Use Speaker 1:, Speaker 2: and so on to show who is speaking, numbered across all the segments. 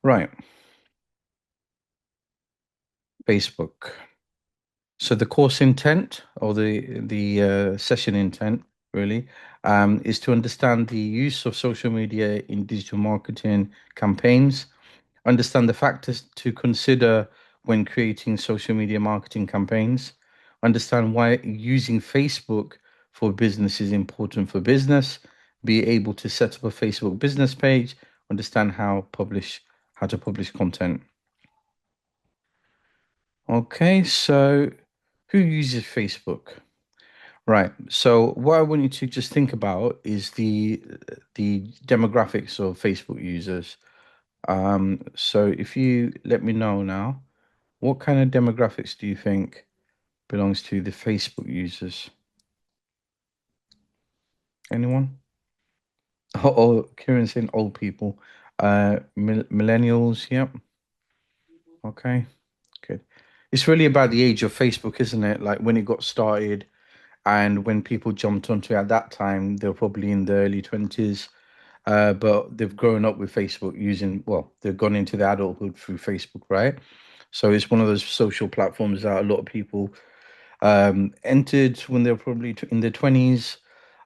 Speaker 1: Right. Facebook. So the course intent or the session intent really is to understand the use of social media in digital marketing campaigns, understand the factors to consider when creating social media marketing campaigns, understand why using Facebook for business is important for business, be able to set up a Facebook business page, understand how to publish content. Okay, so who uses Facebook? Right. So what I want you to just think about is the demographics of Facebook users. So if you let me know now, what kind of demographics do you think belongs to the Facebook users? Anyone? Oh, Kieran's saying old people. Millennials. Yep. Okay. Good. It's really about the age of Facebook, isn't it? Like when it got started and when people jumped onto it at that time, they were probably in the early 20s. But they've grown up with Facebook using, well, they've gone into the adulthood through Facebook, right? So it's one of those social platforms that a lot of people entered when they were probably in their 20s,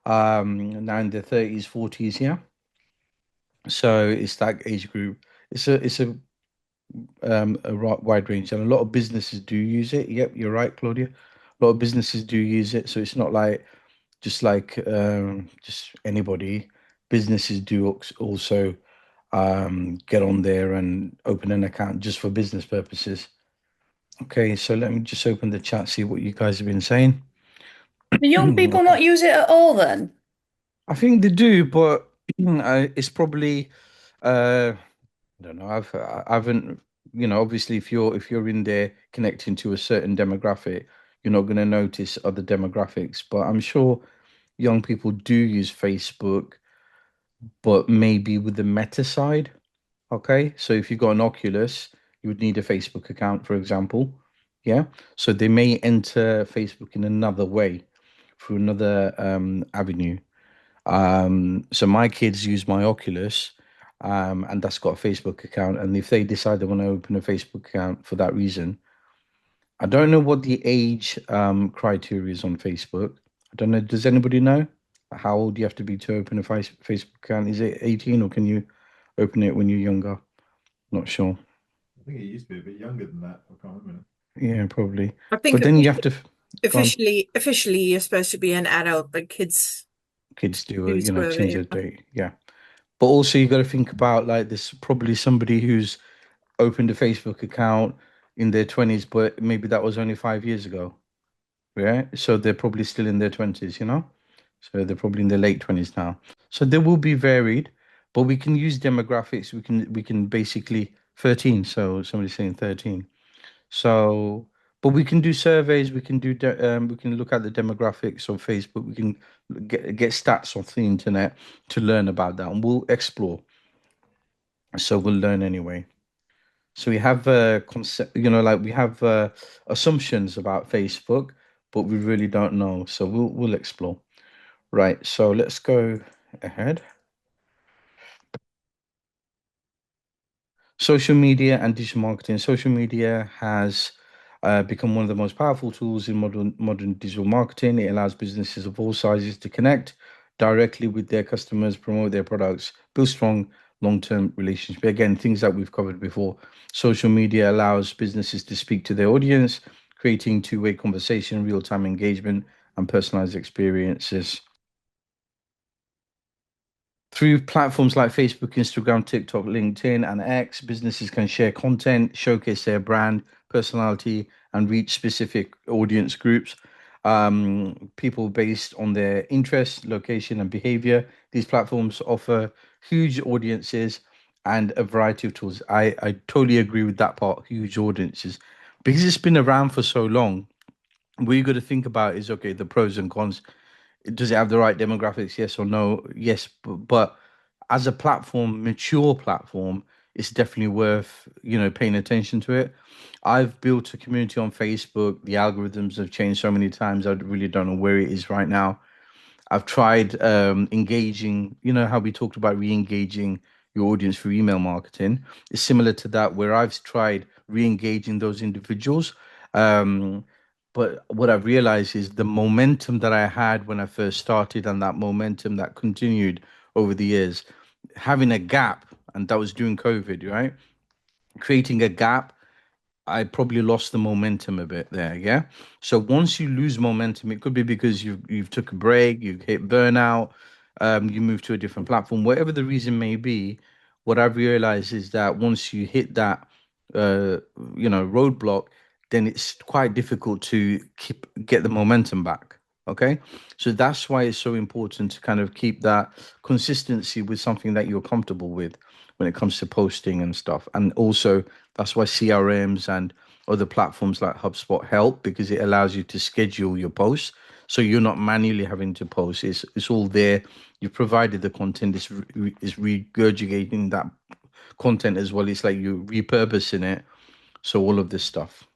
Speaker 1: now in their 30s, 40s, yeah. So it's that age group. It's a wide range, and a lot of businesses do use it. Yep, you're right, Claudia. A lot of businesses do use it, so it's not like just anybody. Businesses do also get on there and open an account just for business purposes. Okay, so let me just open the chat, see what you guys have been saying.
Speaker 2: Do young people not use it at all then?
Speaker 1: I think they do, but it's probably I don't know. I haven't, obviously if you're in there connecting to a certain demographic, you're not going to notice other demographics. But I'm sure young people do use Facebook, but maybe with the meta side. Okay, so if you've got an Oculus, you would need a Facebook account, for example. Yeah, so they may enter Facebook in another way through another avenue. So my kids use my Oculus, and that's got a Facebook account. And if they decide they want to open a Facebook account for that reason, I don't know what the age criteria is on Facebook. I don't know. Does anybody know how old you have to be to open a Facebook account? Is it 18 or can you open it when you're younger? Not sure.
Speaker 3: I think it used to be a bit younger than that. I can't remember.
Speaker 1: Yeah, probably.
Speaker 2: I think
Speaker 1: But then you have to go on.
Speaker 2: officially you're supposed to be an adult, but kids
Speaker 1: Kids do
Speaker 2: do swerve
Speaker 1: change
Speaker 2: it.
Speaker 1: their date. Yeah. But also you got to think about like this probably somebody who's opened a Facebook account in their 20s, but maybe that was only 5 years ago. Yeah. So they're probably still in their 20s. So they're probably in their late 20s now. So they will be varied, but we can use demographics. We can basically 13. So somebody's saying 13. So, but we can do surveys. We can look at the demographics of Facebook. We can get stats off the internet to learn about that, and we'll explore. So we'll learn anyway. So we have concept, like we have assumptions about Facebook, but we really don't know. So we'll explore. Right. So let's go ahead. Social media and digital marketing. Social media has become one of the most powerful tools in modern digital marketing. It allows businesses of all sizes to connect directly with their customers, promote their products, build strong long-term relationships. Again, things that we've covered before. Social media allows businesses to speak to their audience, creating two-way conversation, real-time engagement, and personalized experiences. Through platforms like Facebook, Instagram, TikTok, LinkedIn, and X, businesses can share content, showcase their brand, personality, and reach specific audience groups. People based on their interests, location, and behavior. These platforms offer huge audiences and a variety of tools. I totally agree with that part, huge audiences. Because it's been around for so long, what you got to think about is okay, the pros and cons. Does it have the right demographics? Yes or no? Yes, but as a platform, mature platform, it's definitely worth, paying attention to it. I've built a community on Facebook. The algorithms have changed so many times. I really don't know where it is right now. I've tried engaging, how we talked about re-engaging your audience through email marketing. It's similar to that where I've tried re-engaging those individuals. Um, but what I've realized is the momentum that I had when I first started and that momentum that continued over the years, having a gap, and that was during COVID, right? Creating a gap, I probably lost the momentum a bit there, yeah. So once you lose momentum, it could be because you've took a break, you hit burnout, you move to a different platform, whatever the reason may be. What I've realized is that once you hit that, uh, roadblock, then it's quite difficult to keep get the momentum back. Okay, so that's why it's so important to kind of keep that consistency with something that you're comfortable with when it comes to posting and stuff, and also that's why CRMs and other platforms like HubSpot help because it allows you to schedule your posts. So you're not manually having to post. It's all there. You've provided the content. It's regurgitating that content as well. It's like you're repurposing it. So all of this stuff.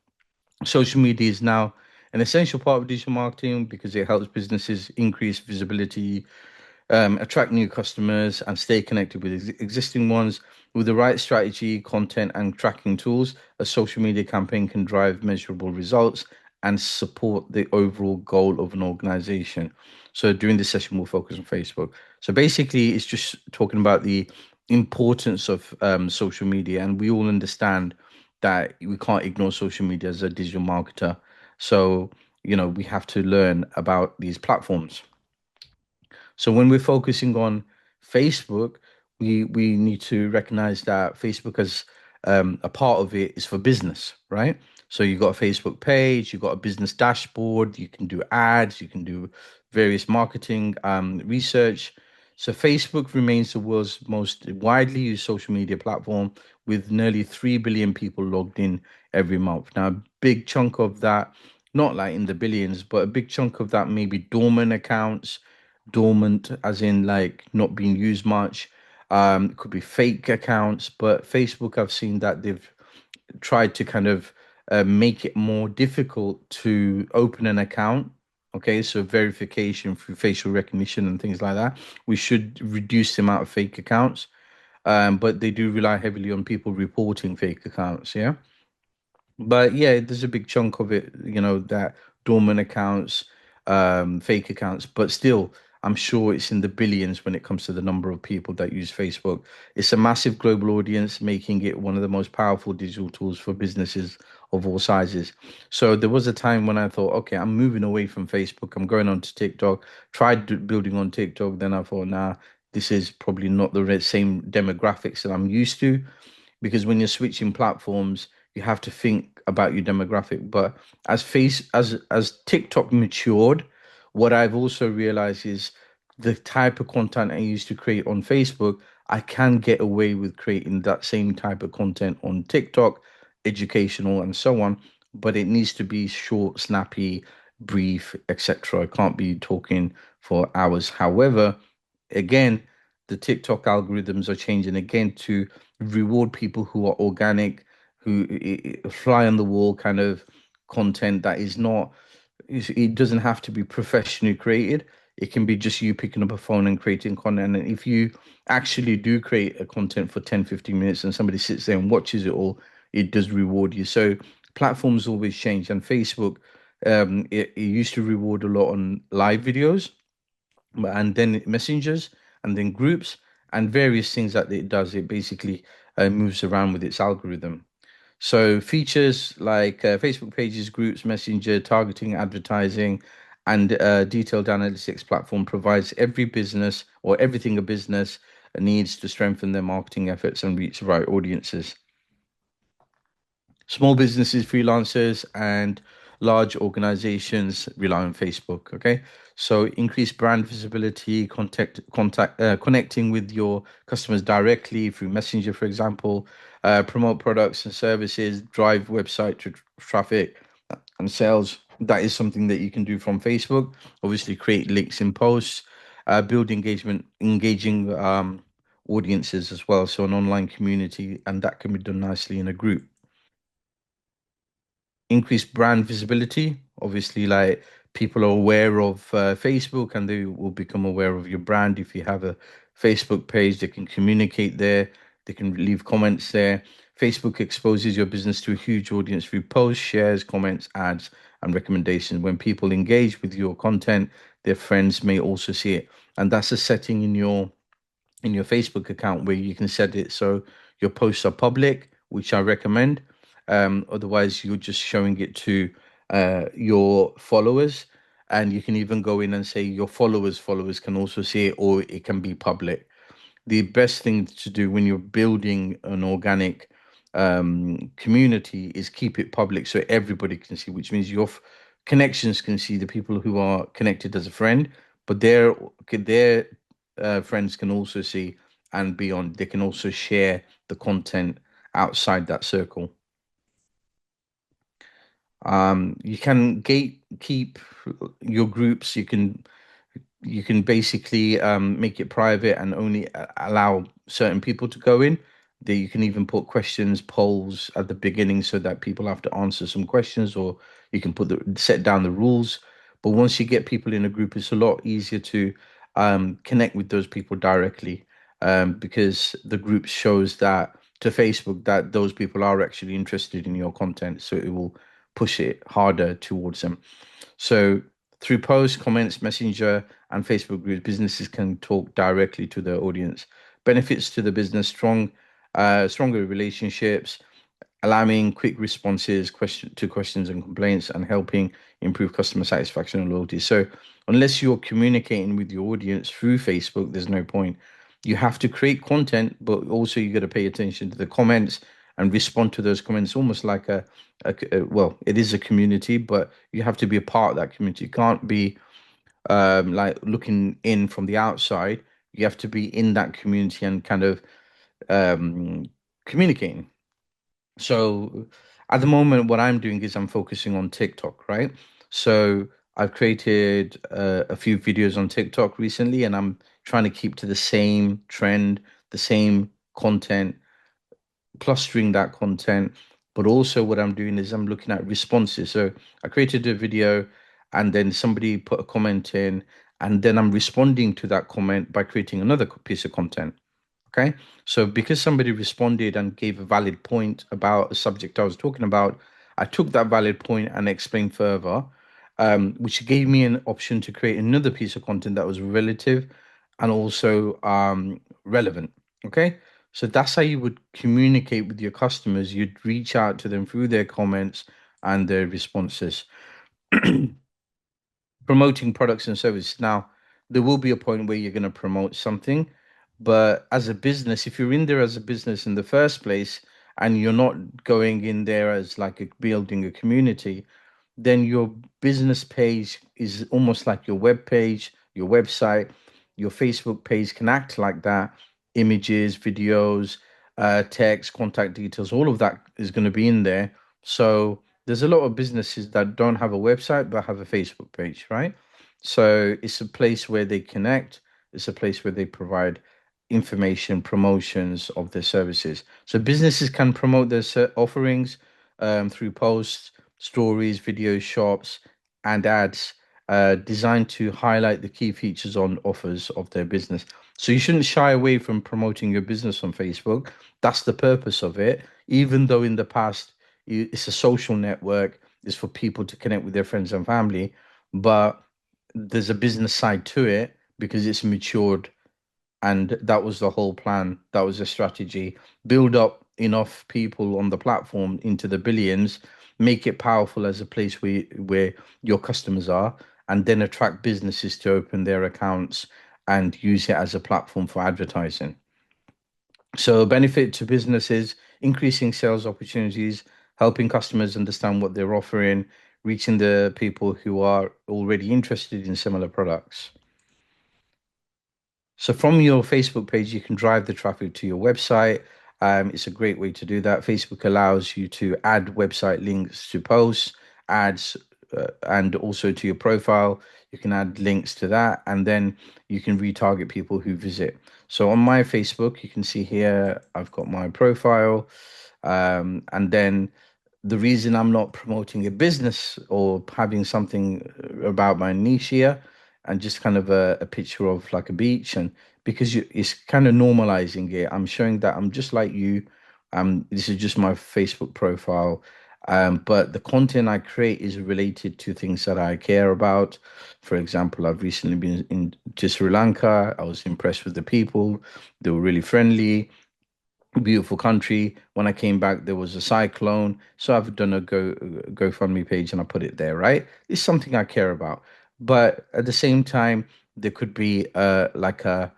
Speaker 1: Social media is now an essential part of digital marketing because it helps businesses increase visibility, attract new customers, and stay connected with existing ones. With the right strategy, content, and tracking tools, a social media campaign can drive measurable results and support the overall goal of an organization. So, during this session, we'll focus on Facebook. So, basically, it's just talking about the importance of social media, and we all understand that we can't ignore social media as a digital marketer. So, we have to learn about these platforms. So when we're focusing on Facebook, we need to recognize that Facebook as a part of it is for business, right? So you got a Facebook page, you got a business dashboard, you can do ads, you can do various marketing research. So Facebook remains the world's most widely used social media platform with nearly 3 billion people logged in every month. Now, a big chunk of that, not like in the billions, but a big chunk of that may be dormant accounts, dormant as in like not being used much. It could be fake accounts, but Facebook, I've seen that they've tried to kind of make it more difficult to open an account. Okay, so verification through facial recognition and things like that. We should reduce the amount of fake accounts, but they do rely heavily on people reporting fake accounts. Yeah. But yeah, there's a big chunk of it, that dormant accounts, fake accounts, but still, I'm sure it's in the billions when it comes to the number of people that use Facebook. It's a massive global audience, making it one of the most powerful digital tools for businesses of all sizes. So there was a time when I thought, okay, I'm moving away from Facebook. I'm going on to TikTok. Building on TikTok, then I thought, nah, this is probably not the same demographics that I'm used to because when you're switching platforms, you have to think about your demographic. But as TikTok matured, what I've also realized is the type of content I used to create on Facebook, I can get away with creating that same type of content on TikTok, educational and so on, but it needs to be short, snappy, brief, etc. I can't be talking for hours. However, again, the TikTok algorithms are changing again to reward people who are organic, who fly on the wall kind of content that is not, it doesn't have to be professionally created. It can be just you picking up a phone and creating content. And if you actually do create a content for 10, 15 minutes and somebody sits there and watches it all, it does reward you. So platforms always change. And Facebook, it used to reward a lot on live videos and then messengers and then groups and various things that it does. It basically moves around with its algorithm. So features like Facebook pages, groups, messenger, targeting, advertising, and detailed analytics platform provides every business or everything a business needs to strengthen their marketing efforts and reach the right audiences. Small businesses, freelancers, and large organizations rely on Facebook. Okay, so increase brand visibility, connecting with your customers directly through Messenger, for example, promote products and services, drive website traffic and sales. That is something that you can do from Facebook. Obviously, create links in posts, build engaging audiences as well. So an online community, and that can be done nicely in a group. Increase brand visibility, obviously like People are aware of Facebook, and they will become aware of your brand. If you have a Facebook page, they can communicate there, they can leave comments there. Facebook exposes your business to a huge audience through posts, shares, comments, ads, and recommendations. When people engage with your content, their friends may also see it. And that's a setting in your Facebook account where you can set it so your posts are public, which I recommend. Otherwise, you're just showing it to your followers, and you can even go in and say your followers can also see it, or it can be public. The best thing to do when you're building an organic community is keep it public so everybody can see, which means your connections can see the people who are connected as a friend, but their friends can also see and beyond. They can also share the content outside that circle. You can gatekeep your groups. You can basically make it private and only allow certain people to go in. There, you can even put questions, polls at the beginning so that people have to answer some questions, or you can set down the rules. But once you get people in a group, it's a lot easier to connect with those people directly, because the group shows that to Facebook that those people are actually interested in your content, so it will push it harder towards them. So through posts, comments, Messenger, and Facebook groups, businesses can talk directly to their audience. Benefits to the business: stronger relationships, allowing quick responses to questions and complaints, and helping improve customer satisfaction and loyalty. So unless you're communicating with your audience through Facebook, there's no point. You have to create content, but also you got to pay attention to the comments and respond to those comments, almost like well, it is a community, but you have to be a part of that community. You can't be like looking in from the outside. You have to be in that community and kind of um, communicating. So at the moment, what I'm doing is I'm focusing on TikTok, right? So I've created a few videos on TikTok recently, and I'm trying to keep to the same trend, the same content, clustering that content. But also, what I'm doing is I'm looking at responses. So I created a video, and then somebody put a comment in, and then I'm responding to that comment by creating another piece of content. Okay. So because somebody responded and gave a valid point about a subject I was talking about, I took that valid point and explained further, which gave me an option to create another piece of content that was relative and also relevant. Okay. So that's how you would communicate with your customers. You'd reach out to them through their comments and their responses. Promoting products and services. Now, there will be a point where you're going to promote something, but as a business, if you're in there as a business in the first place and you're not going in there as like building a community, then your business page is almost like your web page, your website, your Facebook page can act like that. Images, videos, text, contact details, all of that is going to be in there. So there's a lot of businesses that don't have a website but have a Facebook page, right? So it's a place where they connect, it's a place where they provide information, promotions of their services. So businesses can promote their offerings through posts, stories, videos, shops, and ads designed to highlight the key features on offers of their business. So you shouldn't shy away from promoting your business on Facebook. That's the purpose of it. Even though in the past it's a social network, it's for people to connect with their friends and family, but there's a business side to it because it's matured, and that was the whole plan. That was the strategy. Build up enough people on the platform into the billions, make it powerful as a place where your customers are, and then attract businesses to open their accounts and use it as a platform for advertising. So benefit to businesses: increasing sales opportunities, helping customers understand what they're offering, reaching the people who are already interested in similar products. So from your Facebook page, you can drive the traffic to your website. It's a great way to do that. Facebook allows you to add website links to posts, ads, and also to your profile. You can add links to that, and then you can retarget people who visit. So on my Facebook, you can see here, I've got my profile, and then the reason I'm not promoting a business or having something about my niche here and just kind of a picture of like a beach, and because it's kind of normalizing it. I'm showing that I'm just like you. This is just my Facebook profile. But the content I create is related to things that I care about. For example, I've recently been in to Sri Lanka. I was impressed with the people. They were really friendly, beautiful country. When I came back, there was a cyclone, so I've done a GoFundMe page and I put it there. Right, it's something I care about, but at the same time, there could be like a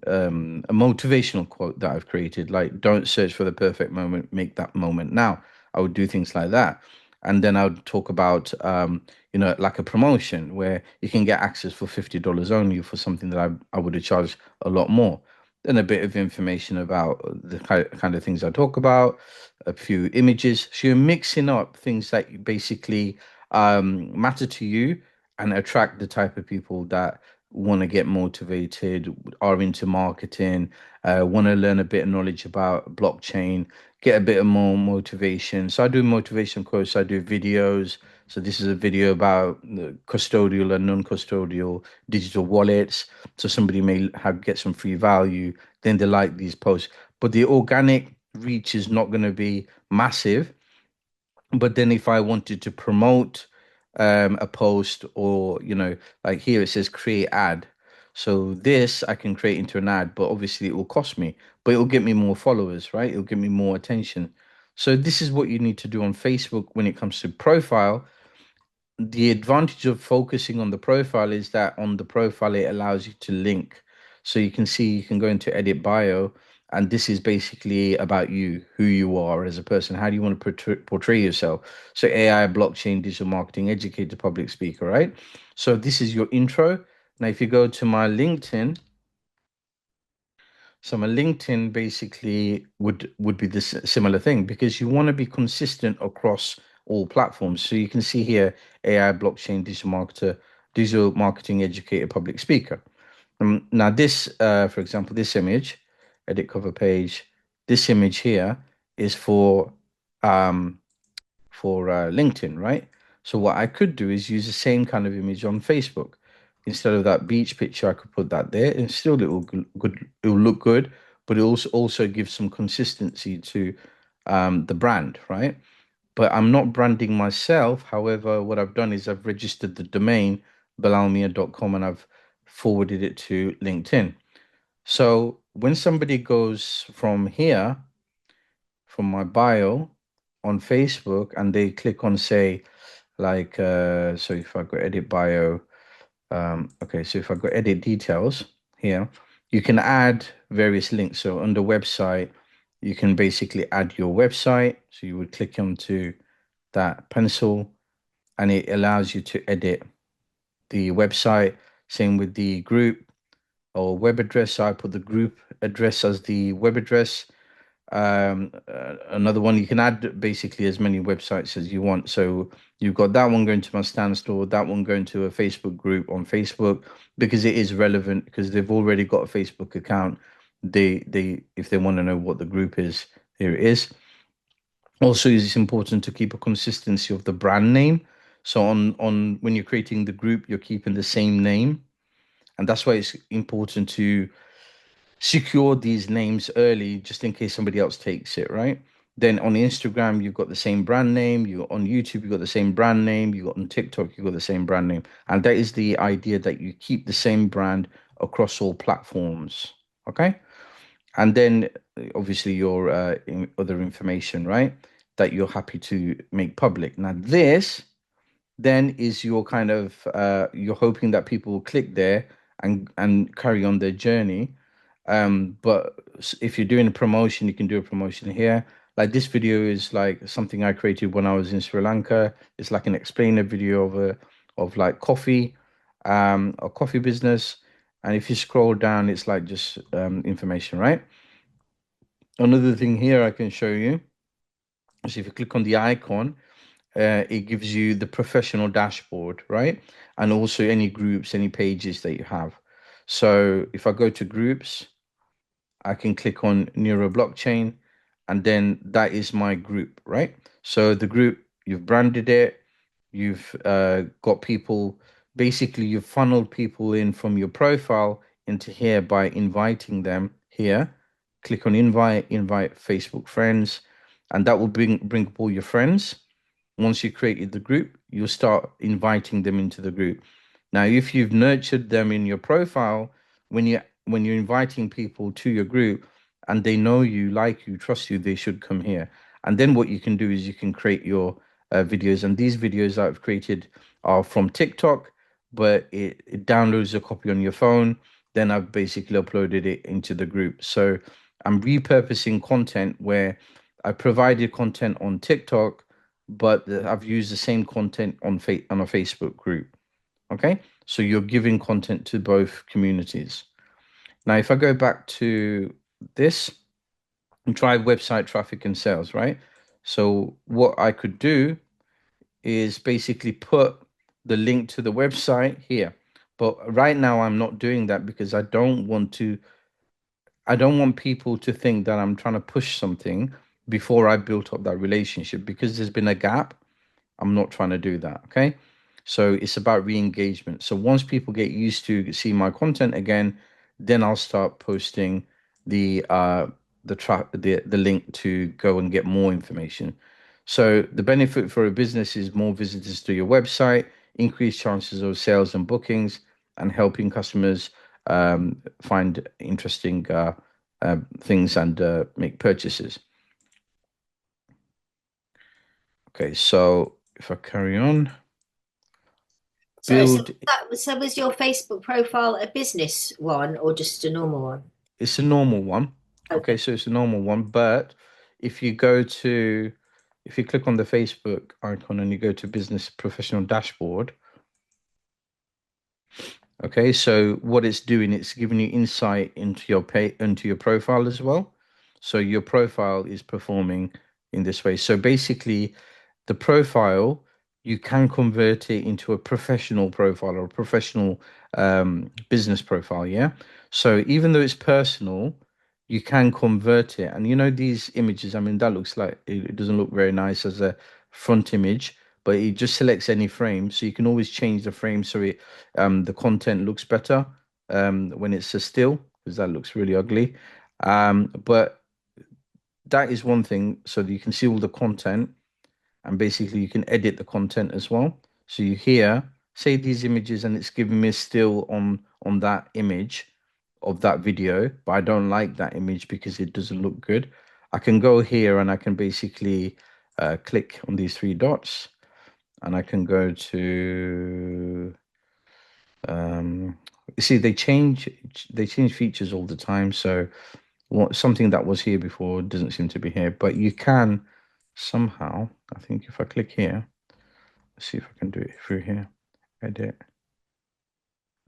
Speaker 1: motivational quote that I've created, like "Don't search for the perfect moment, make that moment now." I would do things like that, and then I would talk about like a promotion where you can get access for $50 only for something that I would have charged a lot more, and a bit of information about the kind of things I talk about, a few images. So you're mixing up things that you basically matter to you and attract the type of people that want to get motivated, are into marketing, want to learn a bit of knowledge about blockchain, get a bit of more motivation. So I do motivation quotes, I do videos. So this is a video about the custodial and non-custodial digital wallets. So somebody may have get some free value, then they like these posts. But the organic reach is not going to be massive. But then if I wanted to promote a post, or like here it says create ad. So this I can create into an ad, but obviously it will cost me, but it will get me more followers, right? It'll get me more attention. So this is what you need to do on Facebook when it comes to profile. The advantage of focusing on the profile is that on the profile it allows you to link. So you can see, you can go into edit bio, and this is basically about you, who you are as a person. How do you want to portray yourself? So AI, blockchain, digital marketing, educator, public speaker, right? So this is your intro. Now if you go to my LinkedIn, so my LinkedIn basically would be this similar thing, because you want to be consistent across all platforms. So you can see here AI, blockchain, digital marketer, digital marketing educator, public speaker. Now this, for example, this image, edit cover page, this image here is um, for LinkedIn, right? So what I could do is use the same kind of image on Facebook. Instead of that beach picture, I could put that there, and still it will good. It will look good, but it also gives some consistency to the brand, right? But I'm not branding myself. However, what I've done is I've registered the domain bilalmia.com, and I've forwarded it to LinkedIn. So when somebody goes from here, from my bio on Facebook, and they click on, say, like so if I go edit bio, okay, so if I go edit details here, you can add various links. So under website, you can basically add your website. So you would click onto that pencil, and it allows you to edit the website. Same with the group or web address. So I put the group address as the web address. Another one, you can add basically as many websites as you want. So you've got that one going to my stand store, that one going to a Facebook group on Facebook, because it is relevant, because they've already got a Facebook account. They if they want to know what the group is, here it is. Also, it's important to keep a consistency of the brand name. So on when you're creating the group, you're keeping the same name, and that's why it's important to secure these names early, just in case somebody else takes it, right? Then on Instagram, you've got the same brand name. You on YouTube, you've got the same brand name. You got on TikTok, you've got the same brand name, and that is the idea, that you keep the same brand across all platforms. Okay, and then obviously your other information, right? That you're happy to make public. Now this then is your kind of you're hoping that people will click there and carry on their journey. But if you're doing a promotion, you can do a promotion here. Like this video is like something I created when I was in Sri Lanka. It's like an explainer video of like coffee, a coffee business. And if you scroll down, it's like just information, right? Another thing here I can show you is if you click on the icon, it gives you the professional dashboard, right? And also any groups, any pages that you have. So if I go to groups, I can click on neuro blockchain, and then that is my group, right? So the group, you've branded it, you've got people, basically you've funneled people in from your profile into here by inviting them here. Click on invite, invite Facebook friends, and that will bring up all your friends. Once you created the group, you'll start inviting them into the group. Now, if you've nurtured them in your profile, when you're inviting people to your group and they know you, like you, trust you, they should come here. And then what you can do is you can create your videos. And these videos that I've created are from TikTok, but it downloads a copy on your phone. Then I've basically uploaded it into the group. So I'm repurposing content where I provided content on TikTok, but I've used the same content on a Facebook group. Okay, so you're giving content to both communities. Now, if I go back to this and try website traffic and sales, right? So what I could do is basically put the link to the website here. But right now I'm not doing that because I don't want people to think that I'm trying to push something before I built up that relationship because there's been a gap. I'm not trying to do that. Okay. So it's about re-engagement. So once people get used to see my content again, then I'll start posting the the link to go and get more information. So the benefit for a business is more visitors to your website, increased chances of sales and bookings, and helping customers find interesting things and make purchases. Okay, so if I carry on,
Speaker 4: So,
Speaker 1: build.
Speaker 4: was your Facebook profile a business one or just a normal one?
Speaker 1: It's a normal one. Okay,
Speaker 4: Okay.
Speaker 1: so it's a normal one, but if you go to, if you click on the Facebook icon and you go to Business Professional Dashboard, okay, so what it's doing, it's giving you insight into your profile as well. So your profile is performing in this way. So basically, the profile, you can convert it into a professional profile or a professional business profile. Yeah. So even though it's personal, you can convert it. And these images, I mean, that looks like it doesn't look very nice as a front image, but it just selects any frame. So you can always change the frame so the content looks better when it's a still, because that looks really ugly. But that is one thing, so that you can see all the content and basically you can edit the content as well. So you here say these images and it's giving me a still on that image of that video, but I don't like that image because it doesn't look good. I can go here and I can basically click on these three dots and I can go to you see they change features all the time. So something that was here before doesn't seem to be here, but you can somehow, I think if I click here, let's see if I can do it through here, edit.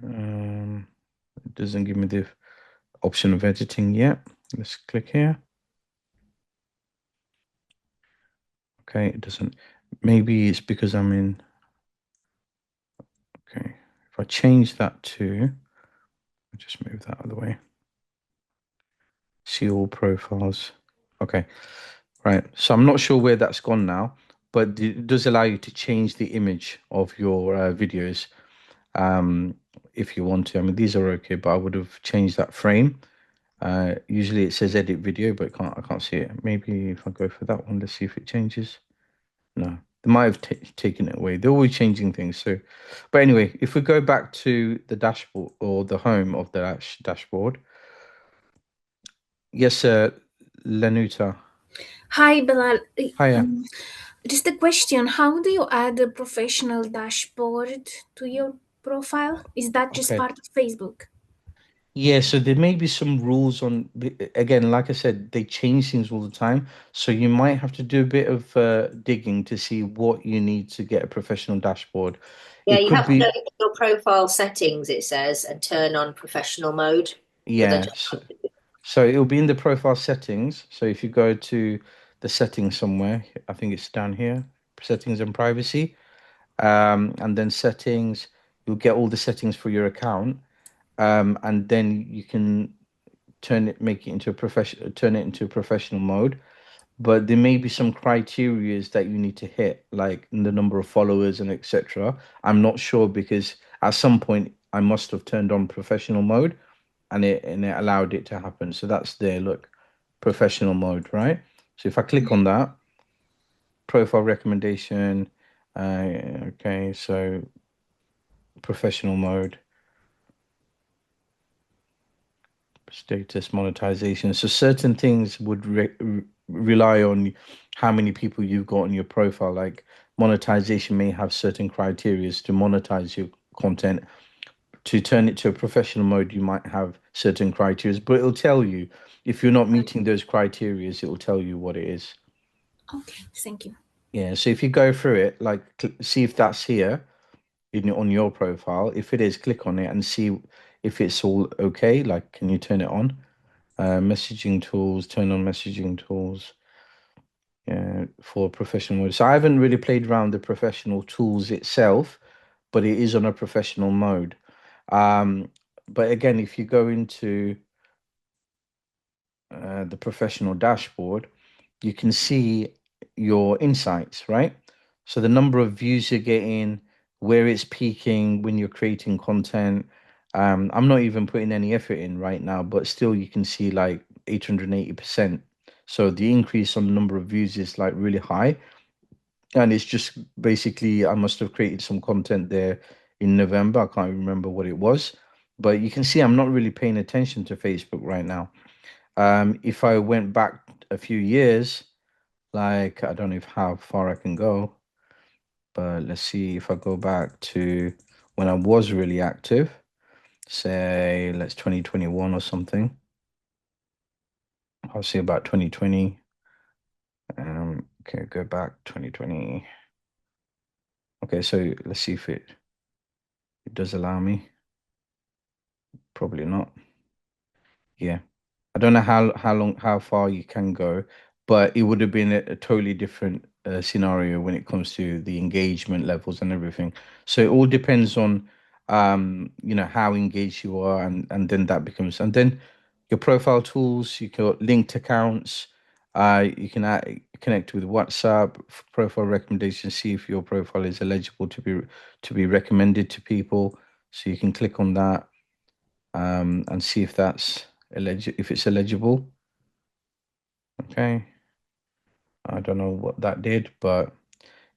Speaker 1: It doesn't give me the option of editing yet. Let's click here. Okay, it doesn't. Maybe it's because I'm in. Okay, if I change that to, I'll just move that out of the way. See all profiles. Okay, right. So I'm not sure where that's gone now, but it does allow you to change the image of your videos if you want to. I mean, these are okay, but I would have changed that frame. Usually it says edit video, but I can't see it. Maybe if I go for that one, let's see if it changes. No, they might have taken it away. They're always changing things. So, but anyway, if we go back to the dashboard or the home of the dashboard, yes, Lenuta.
Speaker 5: Hi, Bilal.
Speaker 1: Hiya.
Speaker 5: Just a question. How do you add a professional dashboard to your profile? Is that just
Speaker 1: Okay.
Speaker 5: part of Facebook?
Speaker 1: Yeah, so there may be some rules again, like I said, they change things all the time. So you might have to do a bit of digging to see what you need to get a professional dashboard.
Speaker 4: Yeah,
Speaker 1: It
Speaker 4: you
Speaker 1: could
Speaker 4: have to go
Speaker 1: be,
Speaker 4: into your profile settings, it says, and turn on professional mode. Because I
Speaker 1: yeah. So it'll be in the profile settings. So if you go to the settings somewhere, I think it's down here, settings and privacy, and then settings, you'll get all the settings for your account, and then you can turn it into a professional mode. but there may be some criterias that you need to hit, like the number of followers and etc. I'm not sure because at some point I must have turned on professional mode and it allowed it to happen. So that's there, look, professional mode, right? So if I click on that, profile recommendation, okay, so professional mode, status monetization. So certain things would rely on how many people you've got on your profile. Like monetization may have certain criterias to monetize your content. To turn it to a professional mode, you might have certain criterias, but it'll tell you if you're not meeting those criterias, it will tell you what it is.
Speaker 5: Okay, thank you.
Speaker 1: Yeah, so if you go through it, like see if that's here on your profile. If it is, click on it and see if it's all okay. Like, can you turn it on? Messaging tools, turn on messaging tools. Yeah, for professional mode. So I haven't really played around the professional tools itself, but it is on a professional mode. Um, but again, if you go into the professional dashboard, you can see your insights, right? So the number of views you're getting, where it's peaking when you're creating content. I'm not even putting any effort in right now, but still you can see like 880%. So the increase on the number of views is like really high. And it's just basically, I must have created some content there in November. I can't remember what it was, but you can see I'm not really paying attention to Facebook right now. If I went back a few years, like I don't know if how far I can go, but let's see if I go back to when I was really active, say let's 2021 or something. I'll say about 2020. Okay, go back 2020. Okay, so let's see if it does allow me. Probably not. Yeah. I don't know how far you can go, but it would have been a totally different scenario when it comes to the engagement levels and everything. So it all depends on how engaged you are, and then that becomes, and then your profile tools, you got linked accounts, you can connect with WhatsApp, profile recommendations, see if your profile is eligible to be recommended to people. So you can click on that and see if it's eligible. Okay. I don't know what that did, but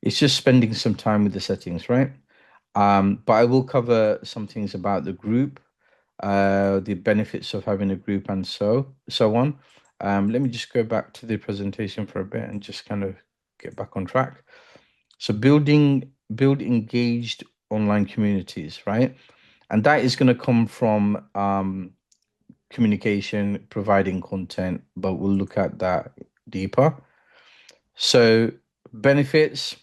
Speaker 1: it's just spending some time with the settings, right? But I will cover some things about the group, the benefits of having a group and so on. Let me just go back to the presentation for a bit and just kind of get back on track. So build engaged online communities, right? And that is going to come from communication, providing content, but we'll look at that deeper. So, benefits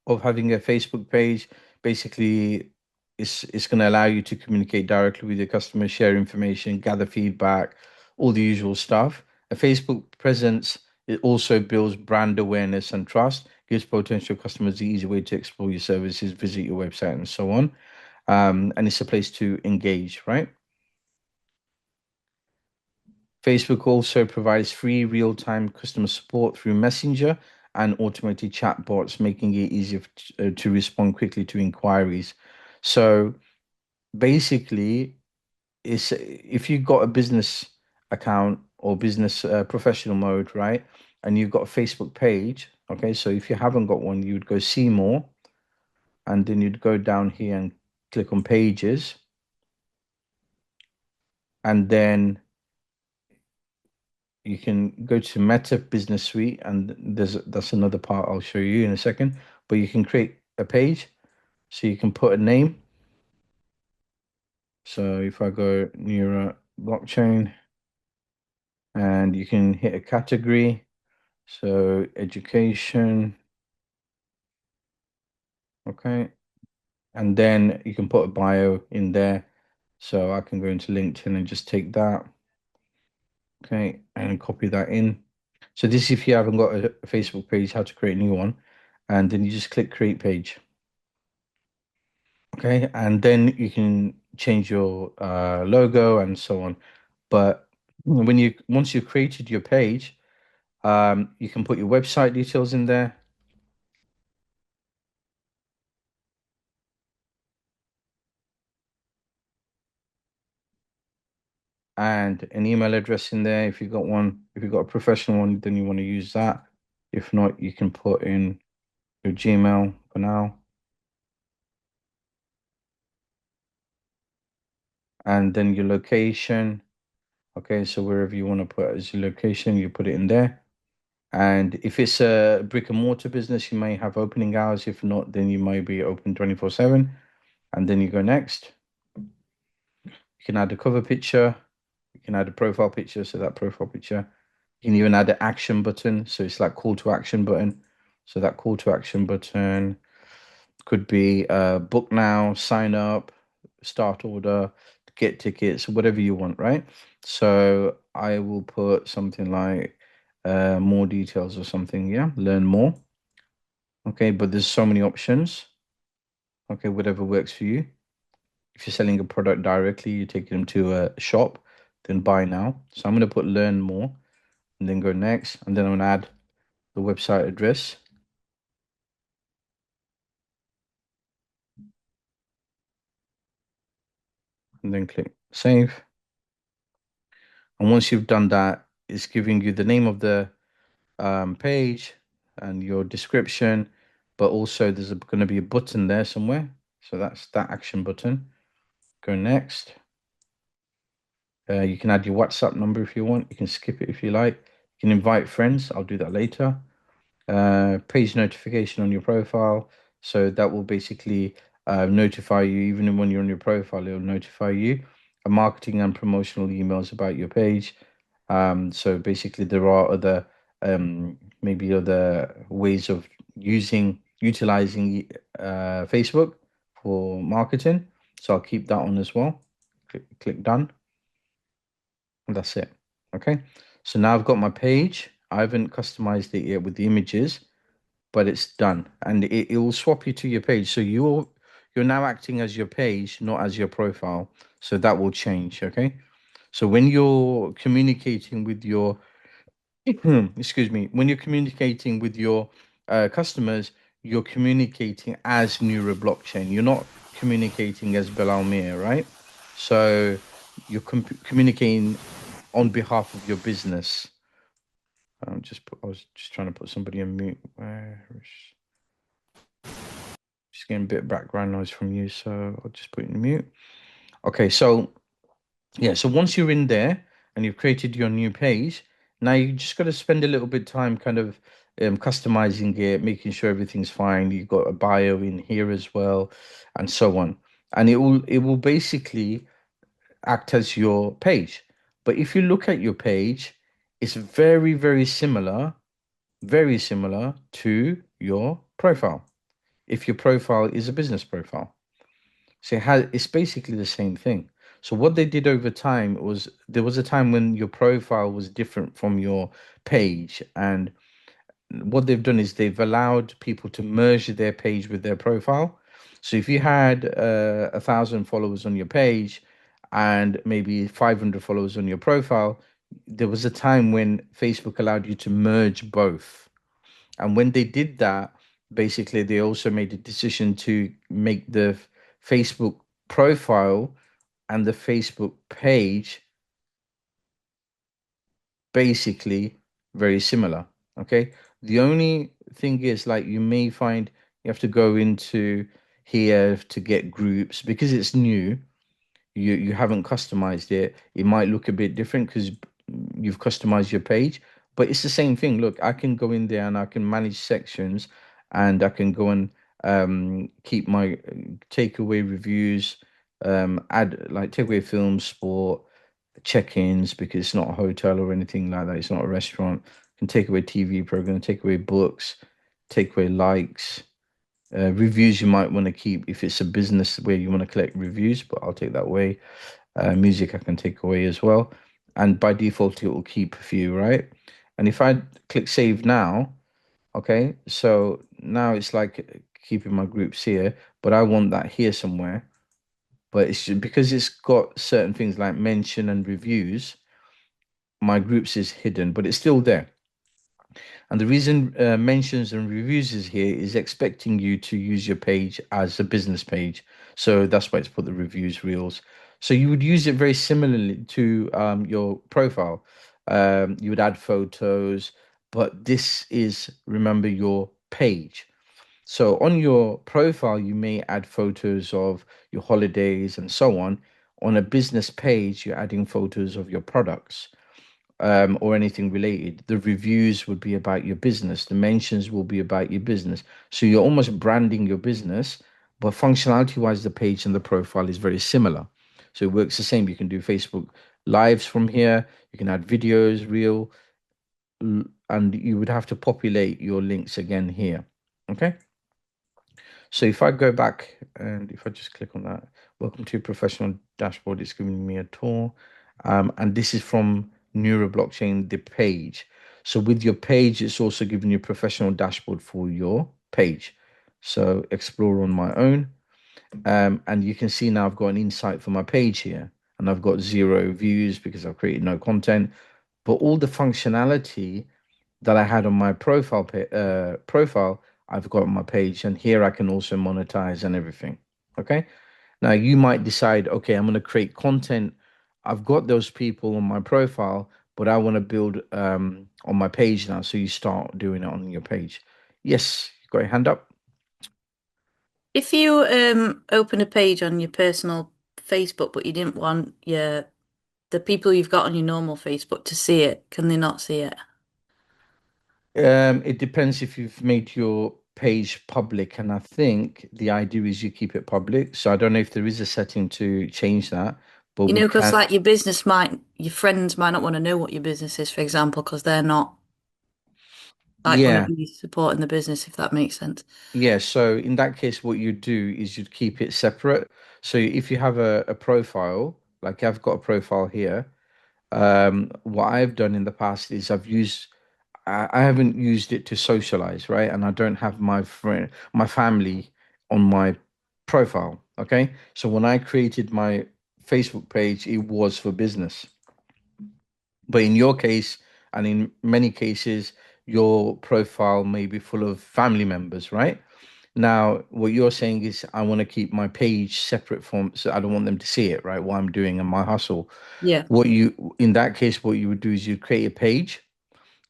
Speaker 1: of having a Facebook page basically it's going to allow you to communicate directly with your customers, share information, gather feedback, all the usual stuff. A Facebook presence, it also builds brand awareness and trust, gives potential customers the easy way to explore your services, visit your website, and so on. And it's a place to engage, right? Facebook also provides free real-time customer support through Messenger and automated chatbots, making it easier to respond quickly to inquiries. So basically, it's if you've got a business account or business professional mode, right, and you've got a Facebook page, okay, so if you haven't got one, you would go see more, and then you'd go down here and click on pages, and then you can go to Meta Business Suite, and that's another part I'll show you in a second. But you can create a page, so you can put a name. So if I go neuro blockchain, and you can hit a category, so education, okay, and then you can put a bio in there. So I can go into LinkedIn and just take that, okay, and copy that in. So this, if you haven't got a Facebook page, how to create a new one, and then you just click create page. Okay, and then you can change your logo and so on. But once you've created your page, You can put your website details in there. And an email address in there if you've got one. If you've got a professional one, then you want to use that. If not, you can put in your Gmail for now. And then your location. Okay, so wherever you want to put as your location, you put it in there. And if it's a brick and mortar business, you may have opening hours. If not, then you might be open 24/7. And then you go next. You can add a cover picture. You can add a profile picture. So that profile picture. You can even add an action button. So it's like call to action button. So that call to action button could be book now, sign up, start order, get tickets, whatever you want, right? So I will put something like more details or something, yeah, learn more. Okay, but there's so many options. Okay, whatever works for you. If you're selling a product directly, you take them to a shop, then buy now. So I'm going to put learn more and then go next. And then I'm going to add the website address and then click save. And once you've done that, it's giving you the name of the page and your description, but also there's going to be a button there somewhere. So that's that action button. Go next. You can add your WhatsApp number if you want. You can skip it if you like. You can invite friends. I'll do that later. Page notification on your profile. So that will basically notify you, even when you're on your profile, it'll notify you. Marketing and promotional emails about your page. So basically, there are other maybe other ways of utilizing Facebook for marketing. So I'll keep that on as well. Click done. And that's it. Okay. So now I've got my page. I haven't customized it yet with the images, but it's done, and it will swap you to your page. So you're now acting as your page, not as your profile. So that will change. Okay. So when you're communicating with your excuse me, when you're communicating with your customers, you're communicating as Neuro Blockchain. You're not communicating as Bilal Mir, right? So you're communicating on behalf of your business. I was just trying to put somebody on mute. Just getting a bit of background noise from you, so I'll just put it in mute. Okay, so yeah, so once you're in there and you've created your new page, now you just got to spend a little bit of time kind of customizing it, making sure everything's fine. You've got a bio in here as well, and so on. And it will basically act as your page. But if you look at your page, it's very similar to your profile. If your profile is a business profile. So it's basically the same thing. So what they did over time was there was a time when your profile was different from your page, and what they've done is they've allowed people to merge their page with their profile. So if you had 1,000 followers on your page and maybe 500 followers on your profile, there was a time when Facebook allowed you to merge both. And when they did that, basically, they also made a decision to make the Facebook profile and the Facebook page basically very similar. Okay. The only thing is, like, you may find you have to go into here to get groups because it's new. You haven't customized it. It might look a bit different because you've customized your page, but it's the same thing. Look, I can go in there and I can manage sections, and I can go and keep my takeaway reviews, add like takeaway films, sport, check-ins because it's not a hotel or anything like that. It's not a restaurant. Can take away TV program, take away books, take away likes. Reviews you might want to keep if it's a business where you want to collect reviews, but I'll take that away. Music I can take away as well. And by default, it will keep a few, right? And if I click save now, okay, so now it's like keeping my groups here, but I want that here somewhere. But because it's got certain things like mention and reviews, my groups is hidden, but it's still there. And the reason mentions and reviews is here is expecting you to use your page as a business page. So that's why it's put the reviews reels. So you would use it very similarly to your profile. You would add photos, but this is, remember, your page. So on your profile, you may add photos of your holidays and so on. On a business page, you're adding photos of your products or anything related. The reviews would be about your business. The mentions will be about your business. So you're almost branding your business, but functionality wise, the page and the profile is very similar. So it works the same. You can do Facebook lives from here. You can add videos, reel, and you would have to populate your links again here. Okay. So if I go back and if I just click on that, welcome to professional dashboard, it's giving me a tour. And this is from Neuro Blockchain, the page. So with your page, it's also giving you a professional dashboard for your page. So explore on my own. And you can see now I've got an insight for my page here. And I've got 0 views because I've created no content. But all the functionality that I had on my profile, I've got on my page, and here I can also monetize and everything. Okay. Now you might decide, okay, I'm going to create content. I've got those people on my profile, but I want to build on my page now. So you start doing it on your page. Yes, you got your hand up.
Speaker 2: If you open a page on your personal Facebook, but you didn't want the people you've got on your normal Facebook to see it, can they not see it?
Speaker 1: It depends if you've made your page public, and I think the idea is you keep it public. So I don't know if there is a setting to change that, but
Speaker 2: You
Speaker 1: we
Speaker 2: know, because
Speaker 1: can.
Speaker 2: like your friends might not want to know what your business is, for example, because they're not like going to
Speaker 1: Yeah,
Speaker 2: be supporting the business, if that makes sense.
Speaker 1: yeah. So in that case, what you do is you'd keep it separate. So if you have a profile, like I've got a profile here, what I've done in the past is I haven't used it to socialize, right? And I don't have my family on my profile. Okay. So when I created my Facebook page, it was for business. But in your case, and in many cases, your profile may be full of family members, right? Now, what you're saying is, I want to keep my page separate from, so I don't want them to see it, right? What I'm doing and my hustle.
Speaker 2: Yeah.
Speaker 1: In that case, what you would do is you'd create a page.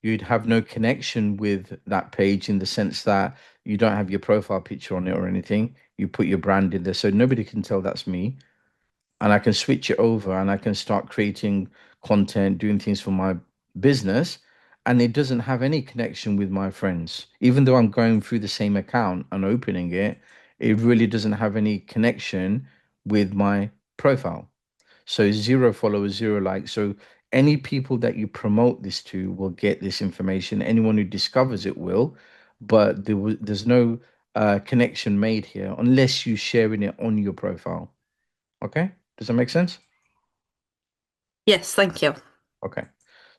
Speaker 1: You'd have no connection with that page in the sense that you don't have your profile picture on it or anything. You put your brand in there, so nobody can tell that's me, and I can switch it over and I can start creating content, doing things for my business, and it doesn't have any connection with my friends. Even though I'm going through the same account and opening it, it really doesn't have any connection with my profile. So 0 followers, 0 likes. So any people that you promote this to will get this information. Anyone who discovers it will, but there's no connection made here unless you sharing it on your profile. Okay, does that make sense?
Speaker 2: Yes, thank you.
Speaker 1: Okay.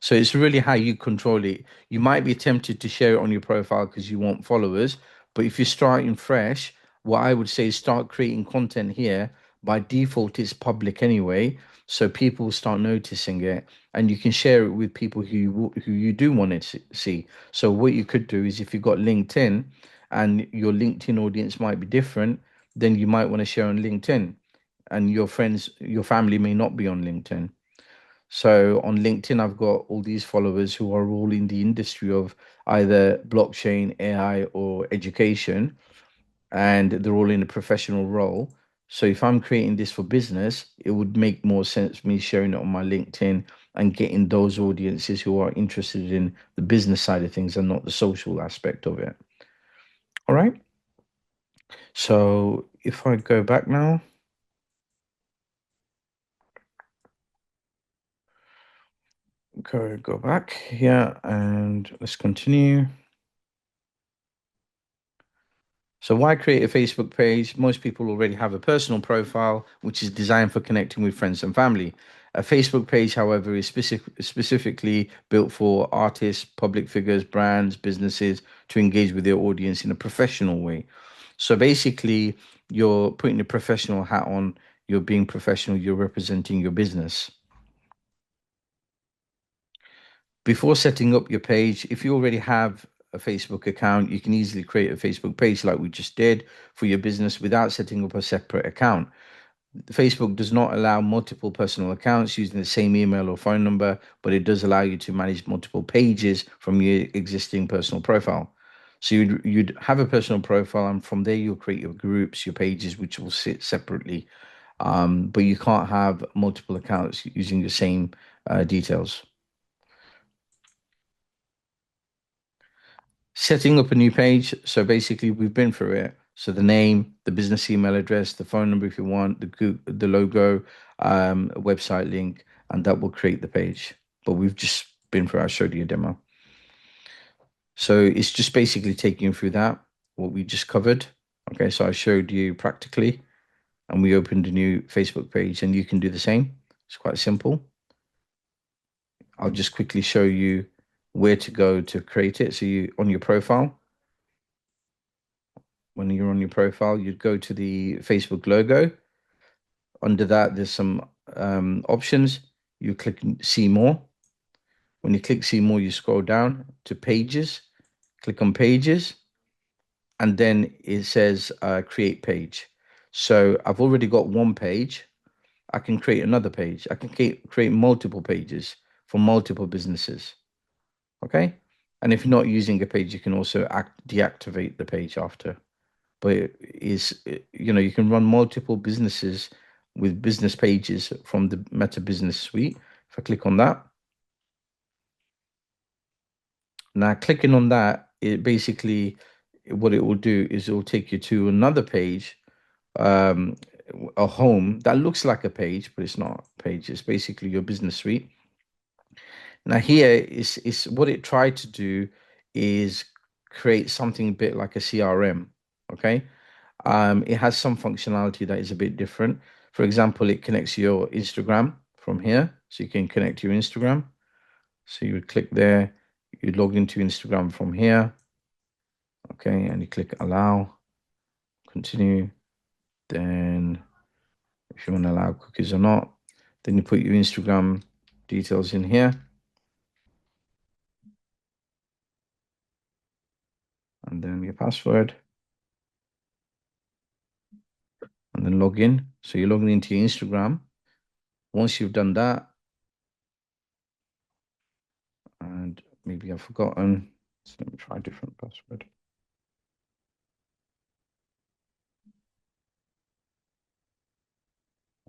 Speaker 1: So it's really how you control it. You might be tempted to share it on your profile because you want followers, but if you're starting fresh, what I would say is start creating content here. By default, it's public anyway, so people will start noticing it, and you can share it with people who you do want to see. So what you could do is if you've got LinkedIn and your LinkedIn audience might be different, then you might want to share on LinkedIn, and your friends, your family may not be on LinkedIn. So on LinkedIn, I've got all these followers who are all in the industry of either blockchain, AI, or education, and they're all in a professional role. So if I'm creating this for business, it would make more sense me sharing it on my LinkedIn and getting those audiences who are interested in the business side of things and not the social aspect of it. All right. So if I go back now, go back here and let's continue. So why create a Facebook page? Most people already have a personal profile, which is designed for connecting with friends and family. A Facebook page, however, is specifically built for artists, public figures, brands, businesses to engage with their audience in a professional way. So basically, you're putting a professional hat on, you're being professional, you're representing your business. before setting up your page, if you already have a Facebook account, you can easily create a Facebook page like we just did for your business without setting up a separate account. Facebook does not allow multiple personal accounts using the same email or phone number, but it does allow you to manage multiple pages from your existing personal profile. So you'd have a personal profile, and from there you'll create your groups, your pages, which will sit separately. But you can't have multiple accounts using the same details. Setting up a new page. So basically, we've been through it. So the name, the business email address, the phone number if you want, the logo, a website link, and that will create the page. But we've just been through. I showed you a demo. So it's just basically taking you through that, what we just covered. Okay, so I showed you practically, and we opened a new Facebook page, and you can do the same. It's quite simple. I'll just quickly show you where to go to create it. So you on your profile. When you're on your profile, you'd go to the Facebook logo. Under that, there's some options. You click see more. When you click see more, you scroll down to pages, click on pages, and then it says create page. So I've already got one page. I can create another page. I can create multiple pages for multiple businesses. Okay. And if you're not using a page, you can also deactivate the page after. But it is, you can run multiple businesses with business pages from the Meta Business Suite. If I click on that, now clicking on that, it basically, what it will do is it will take you to another page, um, a home that looks like a page, but it's not a page. It's basically your business suite. Now here is what it tried to do is create something a bit like a CRM. Okay. It has some functionality that is a bit different. For example, it connects your Instagram from here. So you can connect your Instagram. So you would click there, you log into Instagram from here. Okay, and you click allow, continue. Then if you want to allow cookies or not, then you put your Instagram details in here. And then your password. And then log in. So you're logging into your Instagram. Once you've done that, and maybe I've forgotten, so let me try a different password.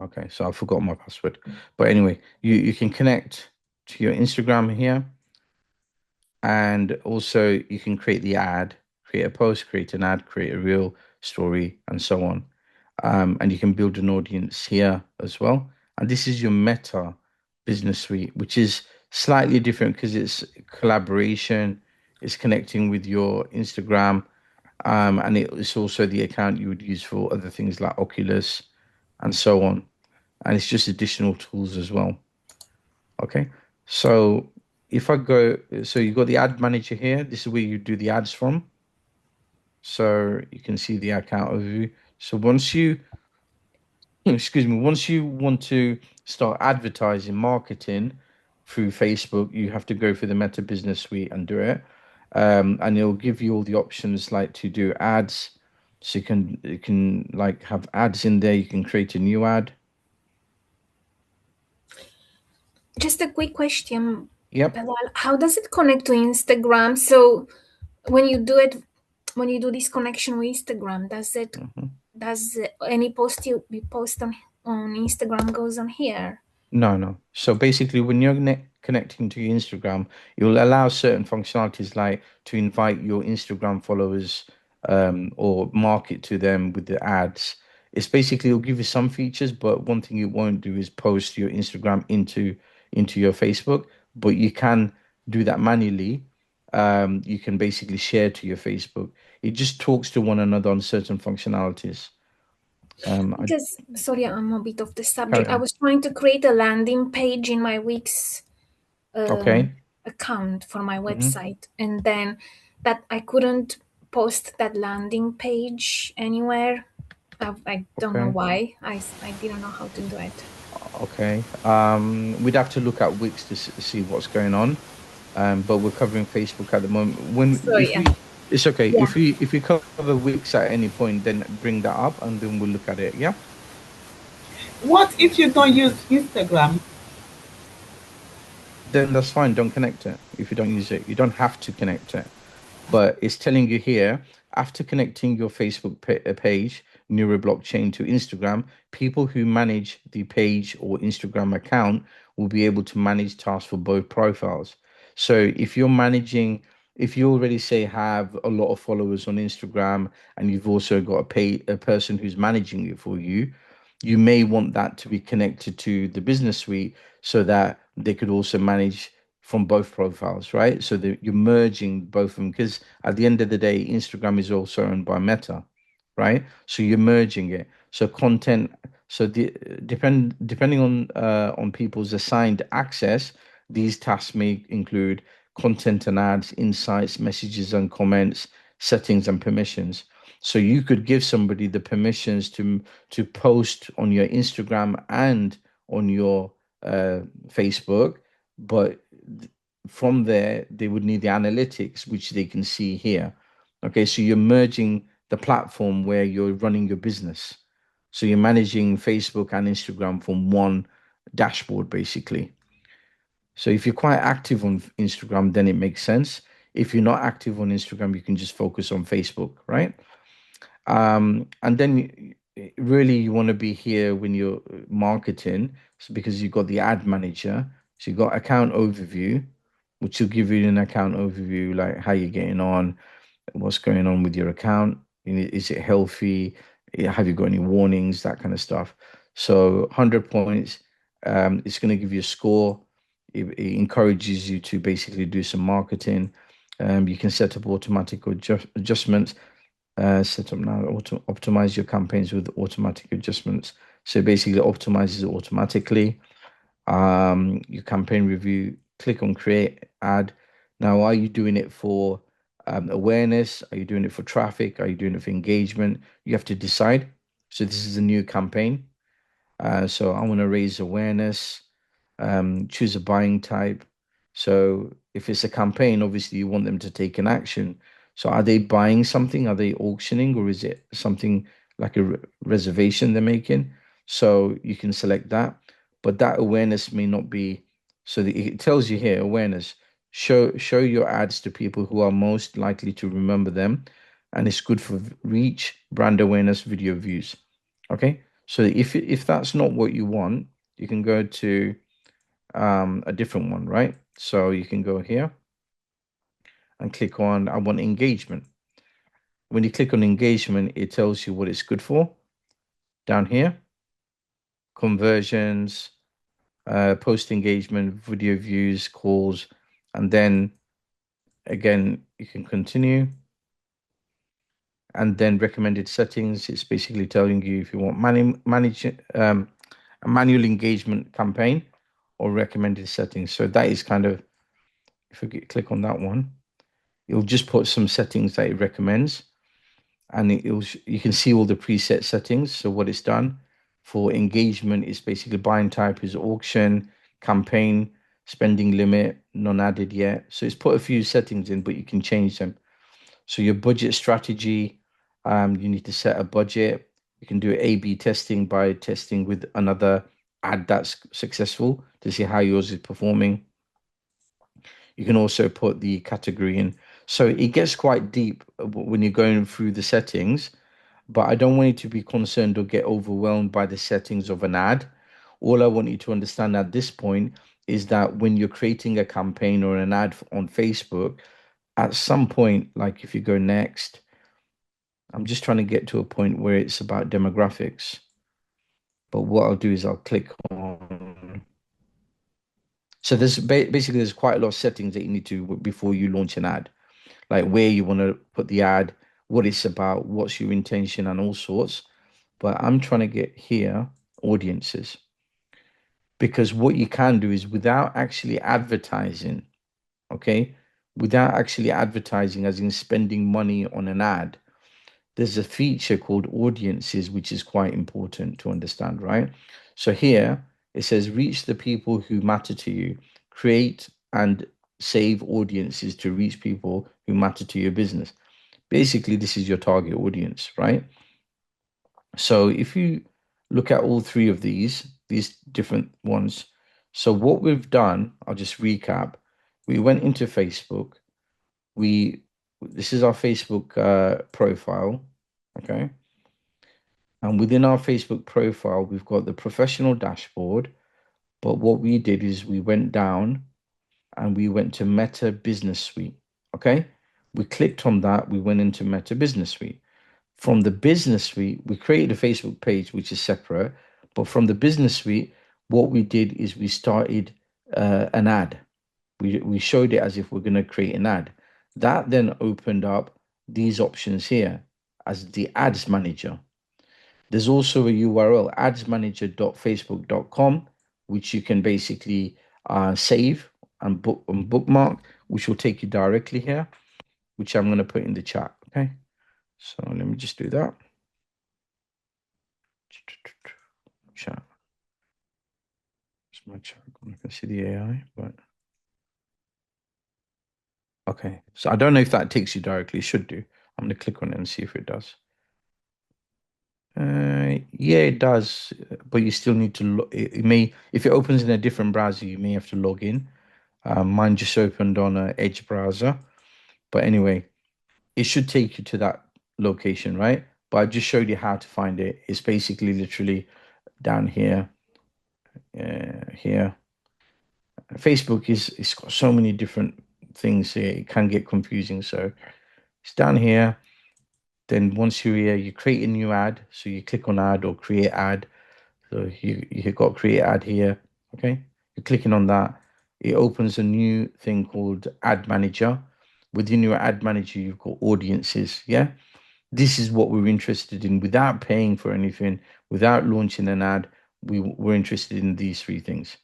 Speaker 1: Okay, so I forgot my password. But anyway, you can connect to your Instagram here. And also you can create the ad, create a post, create an ad, create a reel, story, and so on. And you can build an audience here as well. And this is your Meta Business Suite, which is slightly different because it's collaboration, it's connecting with your Instagram, and it's also the account you would use for other things like Oculus and so on. And it's just additional tools as well. Okay, so if I go, so you've got the ad manager here. This is where you do the ads from. So you can see the account overview. So once you, excuse me, once you want to start advertising, marketing through Facebook, you have to go through the Meta Business Suite and do it. And it'll give you all the options like to do ads. So you can like have ads in there. You can create a new ad.
Speaker 5: Just a quick question,
Speaker 1: Yep.
Speaker 5: Bilal. How does it connect to Instagram? So when you do it, when you do this connection with Instagram, does any post you post on Instagram goes on here?
Speaker 1: No. So basically, when you're connecting to your Instagram, you'll allow certain functionalities like to invite your Instagram followers or market to them with the ads. It's basically it'll give you some features, but one thing it won't do is post your Instagram into your Facebook. But you can do that manually. You can basically share to your Facebook. It just talks to one another on certain functionalities. I
Speaker 5: Because sorry, I'm a bit off the
Speaker 1: carry
Speaker 5: subject. I
Speaker 1: on.
Speaker 5: was trying to create a landing page in my Wix
Speaker 1: Okay.
Speaker 5: account for my
Speaker 1: Hmm.
Speaker 5: website, and then that I couldn't post that landing page anywhere. I don't know
Speaker 1: Okay.
Speaker 5: why. I didn't know how to do it.
Speaker 1: Okay. We'd have to look at Wix to see what's going on. but we're covering Facebook at the moment. When
Speaker 5: Sorry,
Speaker 1: if
Speaker 5: yeah.
Speaker 1: we, it's okay.
Speaker 5: Yeah.
Speaker 1: If we cover Wix at any point, then bring that up and then we'll look at it. Yeah.
Speaker 6: What if you don't use Instagram?
Speaker 1: Then that's fine. Don't connect it if you don't use it. You don't have to connect it. But it's telling you here, after connecting your Facebook page, Neuro blockchain to Instagram, people who manage the page or Instagram account will be able to manage tasks for both profiles. So if you already say have a lot of followers on Instagram and you've also got a person who's managing it for you, you may want that to be connected to the business suite so that they could also manage from both profiles, right? So that you're merging both of them because at the end of the day, Instagram is also owned by Meta, right? So you're merging it. So content, so depending on people's assigned access, these tasks may include content and ads, insights, messages and comments, settings and permissions. So you could give somebody the permissions to post on your Instagram and on your Facebook, but from there they would need the analytics, which they can see here. Okay, so you're merging the platform where you're running your business. So you're managing Facebook and Instagram from one dashboard, basically. So if you're quite active on Instagram, then it makes sense. If you're not active on Instagram, you can just focus on Facebook, right? And then really you want to be here when you're marketing, so because you've got the ad manager, so you've got account overview, which will give you an account overview like how you're getting on, what's going on with your account, is it healthy, have you got any warnings, that kind of stuff. So 100 points, it's going to give you a score. It encourages you to basically do some marketing. You can set up automatic adjustments. Set up now optimize your campaigns with automatic adjustments. So basically optimizes it automatically. Your campaign review, click on create ad. Now, are you doing it for awareness? Are you doing it for traffic? Are you doing it for engagement? You have to decide. So this is a new campaign. So I want to raise awareness, choose a buying type. So if it's a campaign, obviously you want them to take an action. So are they buying something? Are they auctioning, or is it something like a reservation they're making? So you can select that, but that awareness may not be. So it tells you here awareness. Show your ads to people who are most likely to remember them, and it's good for reach, brand awareness, video views. Okay. So if that's not what you want, you can go to a different one, right? So you can go here and click on I want engagement. When you click on engagement, it tells you what it's good for. Down here, conversions, post engagement, video views, calls, and then again you can continue. And then recommended settings, it's basically telling you if you want manage a manual engagement campaign or recommended settings. So that is kind of, if I click on that one, it'll just put some settings that it recommends, and you can see all the preset settings. So what it's done for engagement is basically buying type is auction, campaign, spending limit, non added yet. So it's put a few settings in, but you can change them. So your budget strategy, you need to set a budget. You can do A/B testing by testing with another ad that's successful to see how yours is performing. You can also put the category in. So it gets quite deep when you're going through the settings, but I don't want you to be concerned or get overwhelmed by the settings of an ad. All I want you to understand at this point is that when you're creating a campaign or an ad on Facebook, at some point, like if you go next, I'm just trying to get to a point where it's about demographics. But what I'll do is I'll click on. So basically there's quite a lot of settings that you need to before you launch an ad, like where you want to put the ad, what it's about, what's your intention, and all sorts. But I'm trying to get here audiences, because what you can do is without actually advertising, okay, without actually advertising, as in spending money on an ad, there's a feature called audiences, which is quite important to understand, right? So here it says reach the people who matter to you, create and save audiences to reach people who matter to your business. Basically, this is your target audience, right? So if you look at all three of these different ones, so what we've done, I'll just recap. We went into Facebook. This is our Facebook profile, okay? And within our Facebook profile, we've got the professional dashboard. But what we did is we went down and we went to Meta Business Suite, okay? We clicked on that. We went into Meta Business Suite. From the business suite, we created a Facebook page, which is separate. But from the business suite, what we did is we started an ad. We showed it as if we're going to create an ad. That then opened up these options here as the ads manager. There's also a URL, adsmanager.facebook.com, which you can basically save and bookmark, which will take you directly here, which I'm going to put in the chat. Okay. So let me just do that. Chat. It's my chat. I can see the AI, but okay. So I don't know if that takes you directly. It should do. I'm going to click on it and see if it does. Yeah, it does, but you still need to it may, if it opens in a different browser, you may have to log in. Mine just opened on an Edge browser, but anyway, it should take you to that location, right? But I just showed you how to find it. It's basically literally down here, here. Facebook it's got so many different things here. It can get confusing. So it's down here. Then once you're here, you create a new ad. So you click on add or create ad. So you got create ad here. Okay. You're clicking on that. It opens a new thing called ad manager. Within your ad manager, you've got audiences. Yeah. This is what we're interested in without paying for anything, without launching an ad. We're interested in these three things.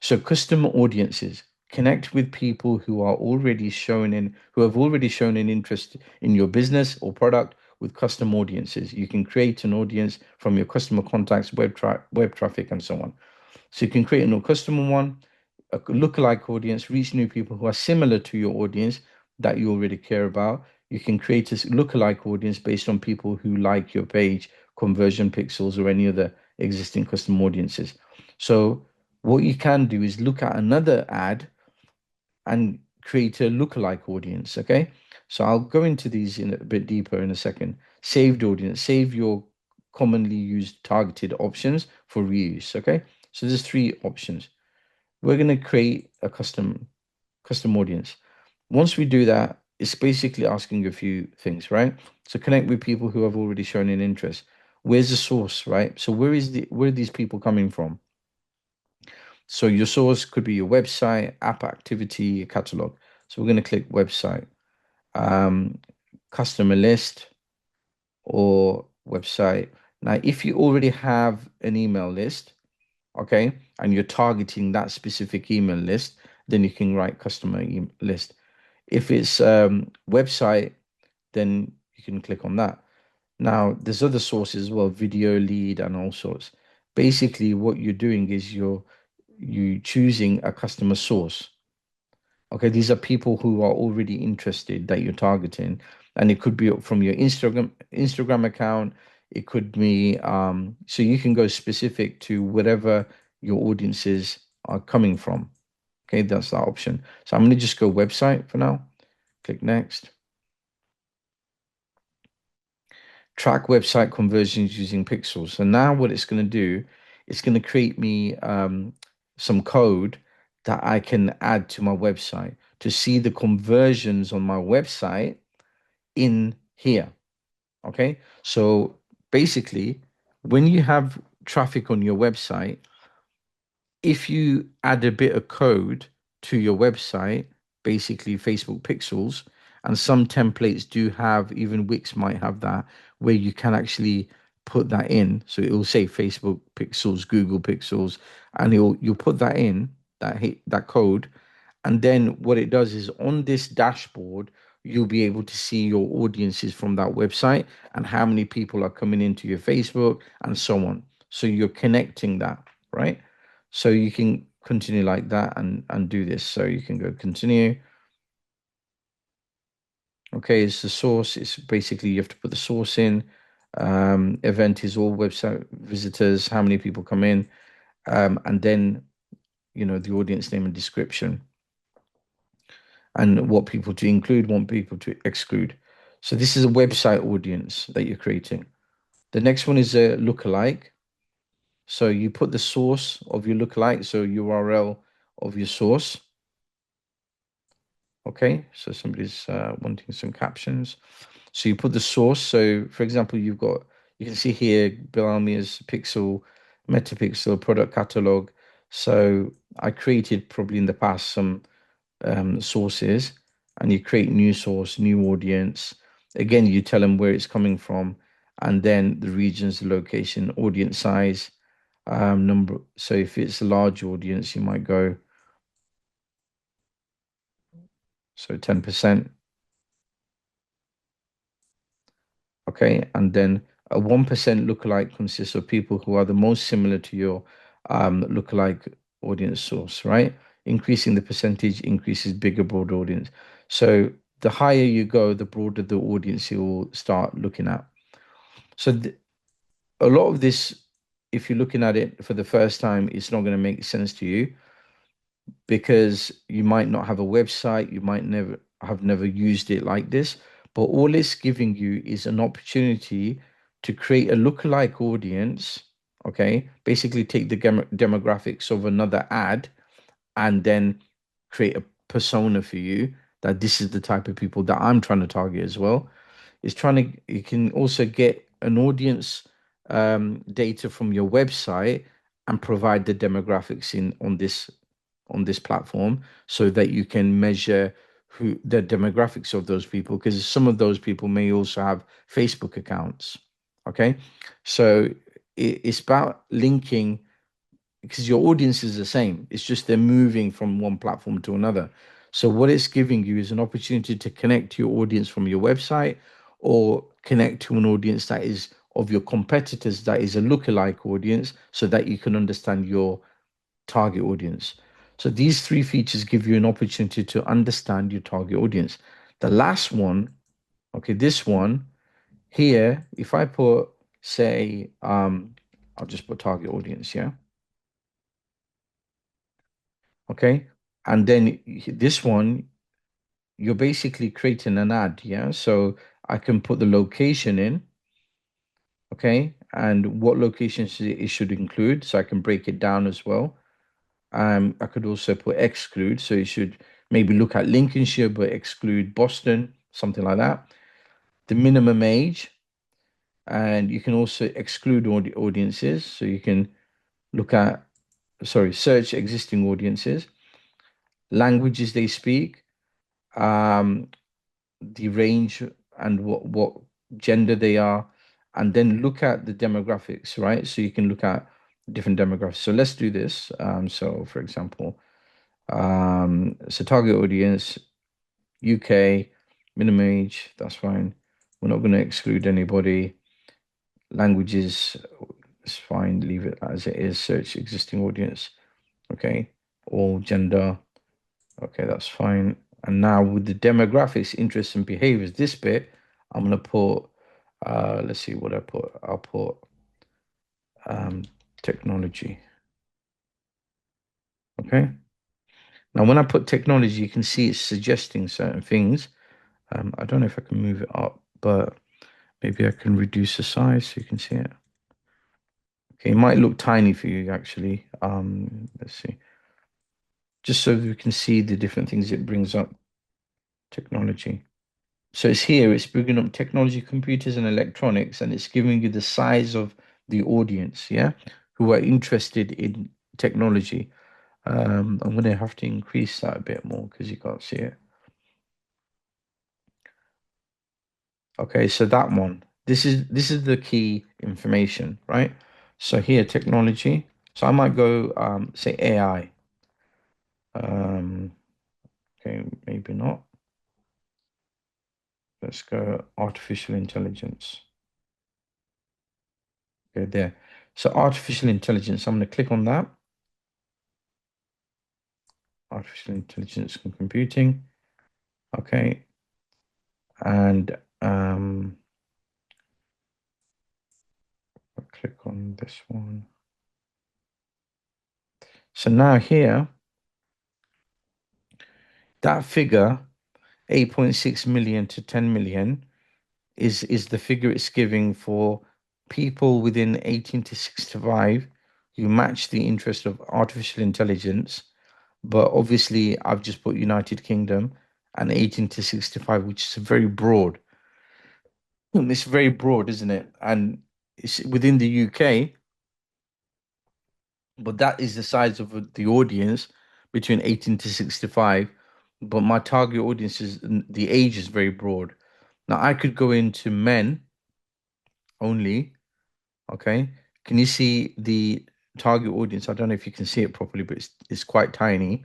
Speaker 1: So custom audiences, connect with people who are already who have already shown an interest in your business or product with custom audiences. You can create an audience from your customer contacts, web traffic, and so on. So you can create a customer one, a lookalike audience, reach new people who are similar to your audience that you already care about. You can create a lookalike audience based on people who like your page, conversion pixels, or any other existing custom audiences. So what you can do is look at another ad and create a lookalike audience. Okay. So I'll go into these in a bit deeper in a second. Saved audience, save your commonly used targeted options for reuse. Okay. So there's three options. We're going to create a custom audience. Once we do that, it's basically asking a few things, right? So connect with people who have already shown an interest. Where's the source, right? So where are these people coming from? So your source could be your website, app activity, catalog. So we're going to click website, um, customer list, or website. Now, if you already have an email list, okay, and you're targeting that specific email list, then you can write customer list. If it's website, then you can click on that. Now, there's other sources as well, video lead and all sorts. Basically, what you're doing is you choosing a customer source. Okay, these are people who are already interested that you're targeting, and it could be from your Instagram account. It could be so you can go specific to whatever your audiences are coming from. Okay, that's that option. So I'm going to just go website for now. Click next. Track website conversions using pixels. So now what it's going to do, it's going to create me some code that I can add to my website to see the conversions on my website in here. Okay. So basically, when you have traffic on your website, if you add a bit of code to your website, basically Facebook pixels, and some templates do have, even Wix might have that, where you can actually put that in. So it will say Facebook pixels, Google pixels, and you'll put that in, that code. And then what it does is on this dashboard, you'll be able to see your audiences from that website and how many people are coming into your Facebook and so on. So you're connecting that, right? So you can continue like that and do this. So you can go continue. Okay, it's the source. It's basically you have to put the source in. Event is all website visitors, how many people come in, and then the audience name and description, and what people to include, what people to exclude. So this is a website audience that you're creating. The next one is a lookalike. So you put the source of your lookalike, so URL of your source. Okay, so somebody's wanting some captions. So you put the source. So for example, you can see here Bill Almia's Pixel, Metapixel product catalog. So I created probably in the past some sources, and you create new source, new audience. Again, you tell them where it's coming from, and then the regions, the location, audience size, number. So if it's a large audience, you might go 10%. Okay, and then a 1% lookalike consists of people who are the most similar to your lookalike audience source, right? Increasing the percentage increases bigger, broad audience. So the higher you go, the broader the audience you will start looking at. So a lot of this, if you're looking at it for the first time, it's not going to make sense to you because you might not have a website, you might never used it like this, but all it's giving you is an opportunity to create a lookalike audience. Okay, basically take the demographics of another ad and then create a persona for you that this is the type of people that I'm trying to target as well. You can also get an audience data from your website and provide the demographics in on this platform so that you can measure who the demographics of those people, because some of those people may also have Facebook accounts. Okay, so it's about linking, because your audience is the same, it's just they're moving from one platform to another. So what it's giving you is an opportunity to connect to your audience from your website, or connect to an audience that is of your competitors, that is a lookalike audience, so that you can understand your target audience. So these three features give you an opportunity to understand your target audience. The last one, okay, this one here, if I put, say, I'll just put target audience, yeah. Okay. And then this one, you're basically creating an ad, yeah. So I can put the location in, okay, and what locations it should include, so I can break it down as well. I could also put exclude, so you should maybe look at Lincolnshire but exclude Boston, something like that. The minimum age, and you can also exclude audiences, so you can look at, sorry, search existing audiences, languages they speak, um, the range and what gender they are, and then look at the demographics, right? So you can look at different demographics. So let's do this. So for example, so target audience, UK, minimum age, that's fine. We're not going to exclude anybody. Languages, it's fine, leave it as it is. Search existing audience, okay. All gender, okay, that's fine. And now with the demographics, interests, and behaviors, this bit, I'm going to put, let's see what I put. I'll put technology. Okay. Now, when I put technology, you can see it's suggesting certain things. I don't know if I can move it up, but maybe I can reduce the size so you can see it. Okay, it might look tiny for you, actually. Let's see. Just so you can see the different things it brings up. Technology. So it's here, it's bringing up technology, computers, and electronics, and it's giving you the size of the audience, yeah, who are interested in technology. I'm going to have to increase that a bit more because you can't see it. Okay, so that one, this is the key information, right? So here, technology. So I might go say AI. Okay, maybe not. Let's go artificial intelligence. Okay, there. So artificial intelligence, I'm going to click on that. artificial intelligence and computing. Okay. And I'll click on this one. So now here, that figure, 8.6 million to 10 million, is the figure it's giving for people within 18 to 65 who match the interest of artificial intelligence. But obviously, I've just put United Kingdom and 18 to 65, which is very broad. It's very broad, isn't it? And it's within the UK, but that is the size of the audience between 18 to 65. But my target audience is the age is very broad. Now I could go into men only. Okay. Can you see the target audience? I don't know if you can see it properly, but it's quite tiny.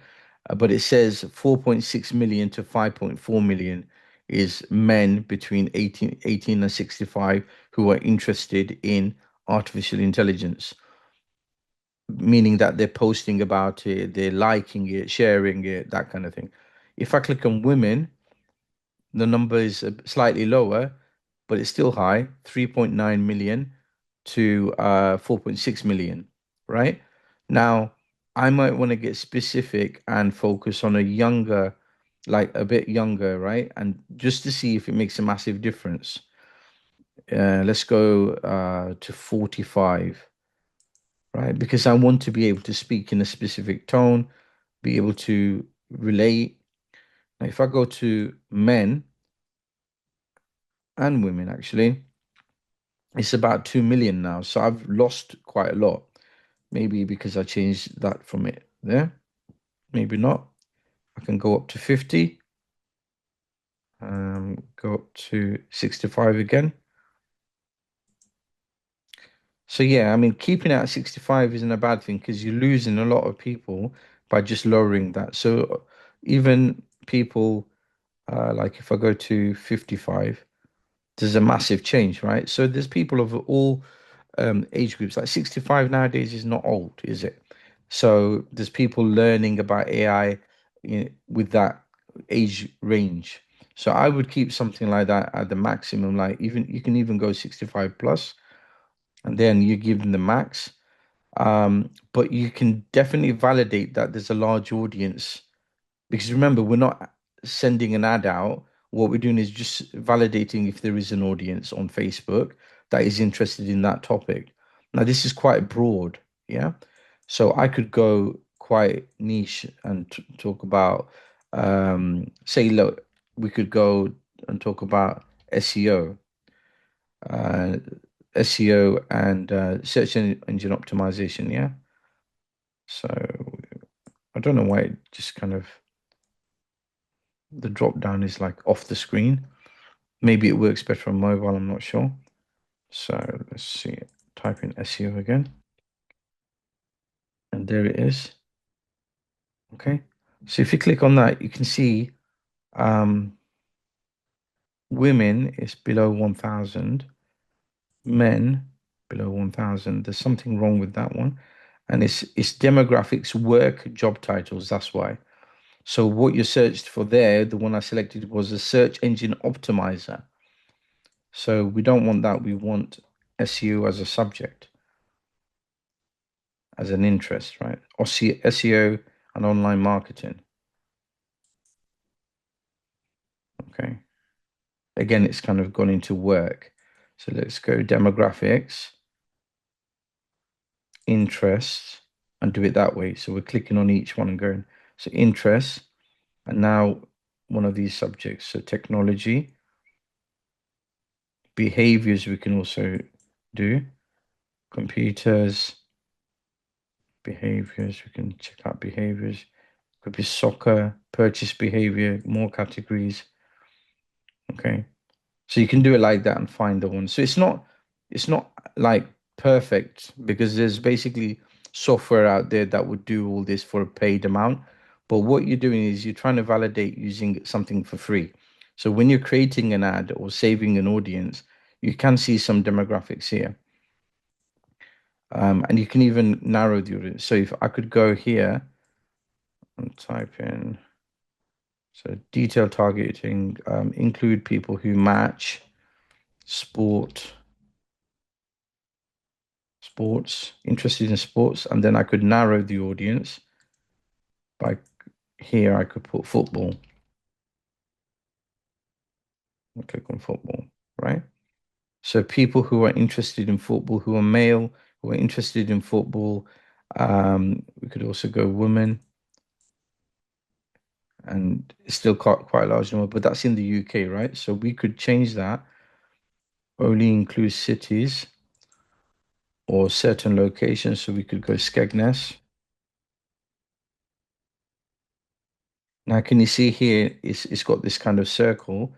Speaker 1: But it says 4.6 million to 5.4 million is men between 18 and 65 who are interested in artificial intelligence, meaning that they're posting about it, they're liking it, sharing it, that kind of thing. If I click on women, the number is slightly lower, but it's still high, 3.9 million to 4.6 million, right? Now, I might want to get specific and focus on a younger, like a bit younger, right? And just to see if it makes a massive difference. Let's go to 45, right? Because I want to be able to speak in a specific tone, be able to relate. Now, if I go to men and women, actually, it's about 2 million now. So I've lost quite a lot. Maybe because I changed that from it there. Maybe not. I can go up to 50. Go up to 65 again. So yeah, I mean, keeping it at 65 isn't a bad thing because you're losing a lot of people by just lowering that. So even people like if I go to 55, there's a massive change, right? So there's people of all age groups. Like 65 nowadays is not old, is it? So there's people learning about AI with that age range. So I would keep something like that at the maximum. Like even you can even go 65 plus, and then you give them the max. But you can definitely validate that there's a large audience because remember, we're not sending an ad out. What we're doing is just validating if there is an audience on Facebook that is interested in that topic. Now, this is quite broad, yeah. So I could go quite niche and talk about, say, look, we could go and talk about SEO, uh, SEO and search engine optimization, yeah. So I don't know why it just kind of the drop down is like off the screen. Maybe it works better on mobile, I'm not sure. So let's see, type in SEO again. And there it is. Okay. So if you click on that, you can see women is below 1,000, men below 1,000. There's something wrong with that one. And it's demographics, work, job titles. That's why. So what you searched for there, the one I selected was a search engine optimizer. So we don't want that. We want SEO as a subject, as an interest, right? Or SEO and online marketing. Okay. Again, it's kind of gone into work. So let's go demographics, interests, and do it that way. So we're clicking on each one and going, so interests, and now one of these subjects. So technology, behaviors we can also do, computers, behaviors, we can check out behaviors. Could be soccer, purchase behavior, more categories. Okay. So you can do it like that and find the one. So it's not like perfect because there's basically software out there that would do all this for a paid amount. But what you're doing is you're trying to validate using something for free. So when you're creating an ad or saving an audience, you can see some demographics here. And you can even narrow the audience. So if I could go here and type in, so detailed targeting, include people who match sports, interested in sports, and then I could narrow the audience by here. I could put football. I'll click on football, right? So people who are interested in football, who are male, who are interested in football. We could also go women, and it's still quite a large number, but that's in the UK, right? So we could change that, only include cities or certain locations. So we could go Skegness. Now, can you see here, it's got this kind of circle.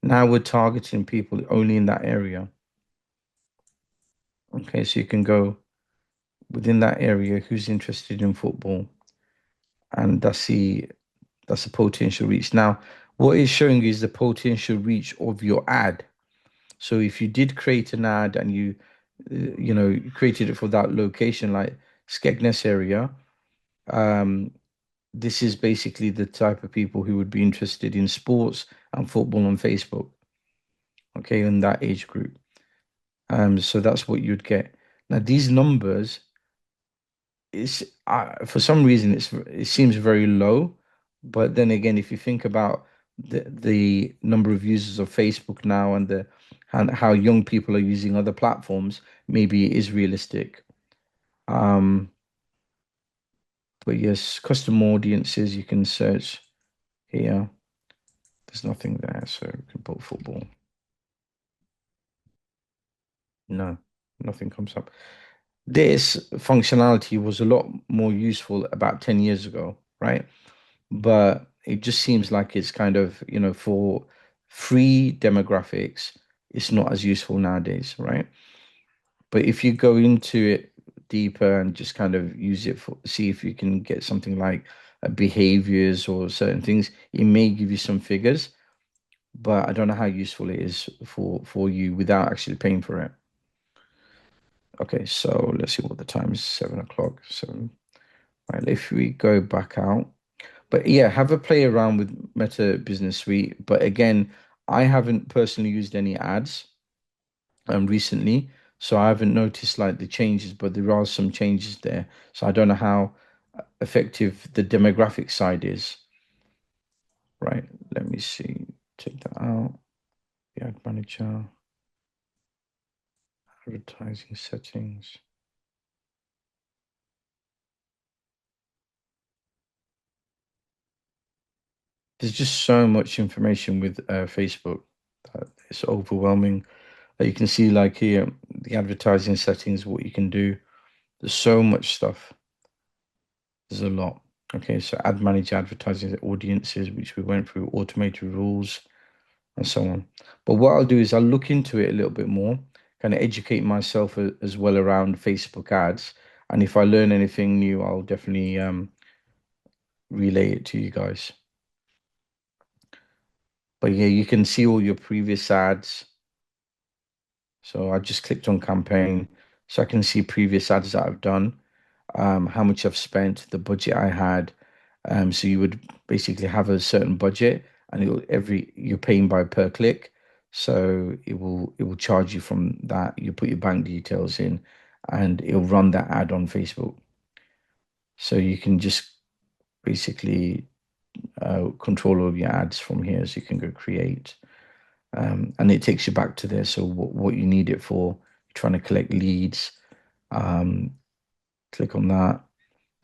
Speaker 1: Now we're targeting people only in that area. Okay, so you can go within that area who's interested in football, and that's the potential reach. Now, what it's showing is the potential reach of your ad. So if you did create an ad and you created it for that location, like Skegness area, this is basically the type of people who would be interested in sports and football on Facebook. Okay, in that age group. So that's what you'd get. Now these numbers, it's for some reason it seems very low, but then again, if you think about the number of users of Facebook now and the and how young people are using other platforms, maybe it is realistic. Um, but yes, custom audiences, you can search here. There's nothing there, so you can put football. No, nothing comes up. This functionality was a lot more useful about 10 years ago, right? But it just seems like it's kind of, for free demographics, it's not as useful nowadays, right? But if you go into it deeper and just kind of use it for, see if you can get something like behaviors or certain things, it may give you some figures, but I don't know how useful it is for you without actually paying for it. Okay, so let's see what the time is, 7 o'clock. So, right, if we go back out, but yeah, have a play around with Meta Business Suite. But again, I haven't personally used any ads recently, so I haven't noticed like the changes, but there are some changes there. So I don't know how effective the demographic side is. Right, let me see. Take that out. The ad manager, advertising settings. There's just so much information with Facebook that it's overwhelming. You can see like here, the advertising settings, what you can do. There's so much stuff. There's a lot. Okay, so ad manager, advertising audiences, which we went through, automated rules, and so on. But what I'll do is I'll look into it a little bit more, kind of educate myself as well around Facebook ads. And if I learn anything new, I'll definitely relay it to you guys. But yeah, you can see all your previous ads. So I just clicked on campaign, so I can see previous ads that I've done, how much I've spent, the budget I had. So you would basically have a certain budget, and you're paying by per click. So it will charge you from that. You put your bank details in, and it'll run that ad on Facebook. So you can just basically control all of your ads from here. So you can go create. And it takes you back to there. So what you need it for, trying to collect leads, click on that.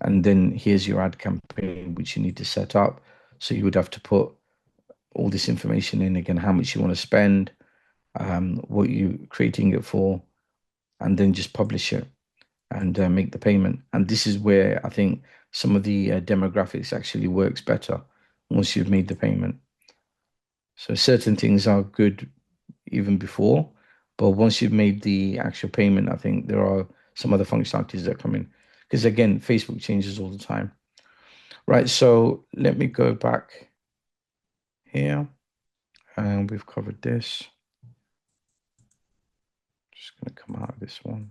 Speaker 1: And then here's your ad campaign, which you need to set up. So you would have to put all this information in again, how much you want to spend, what you're creating it for, and then just publish it and make the payment. And this is where I think some of the demographics actually works better once you've made the payment. So certain things are good even before, but once you've made the actual payment, I think there are some other functionalities that come in. Because again, Facebook changes all the time. Right, so let me go back here, and we've covered this. Just going to come out of this one.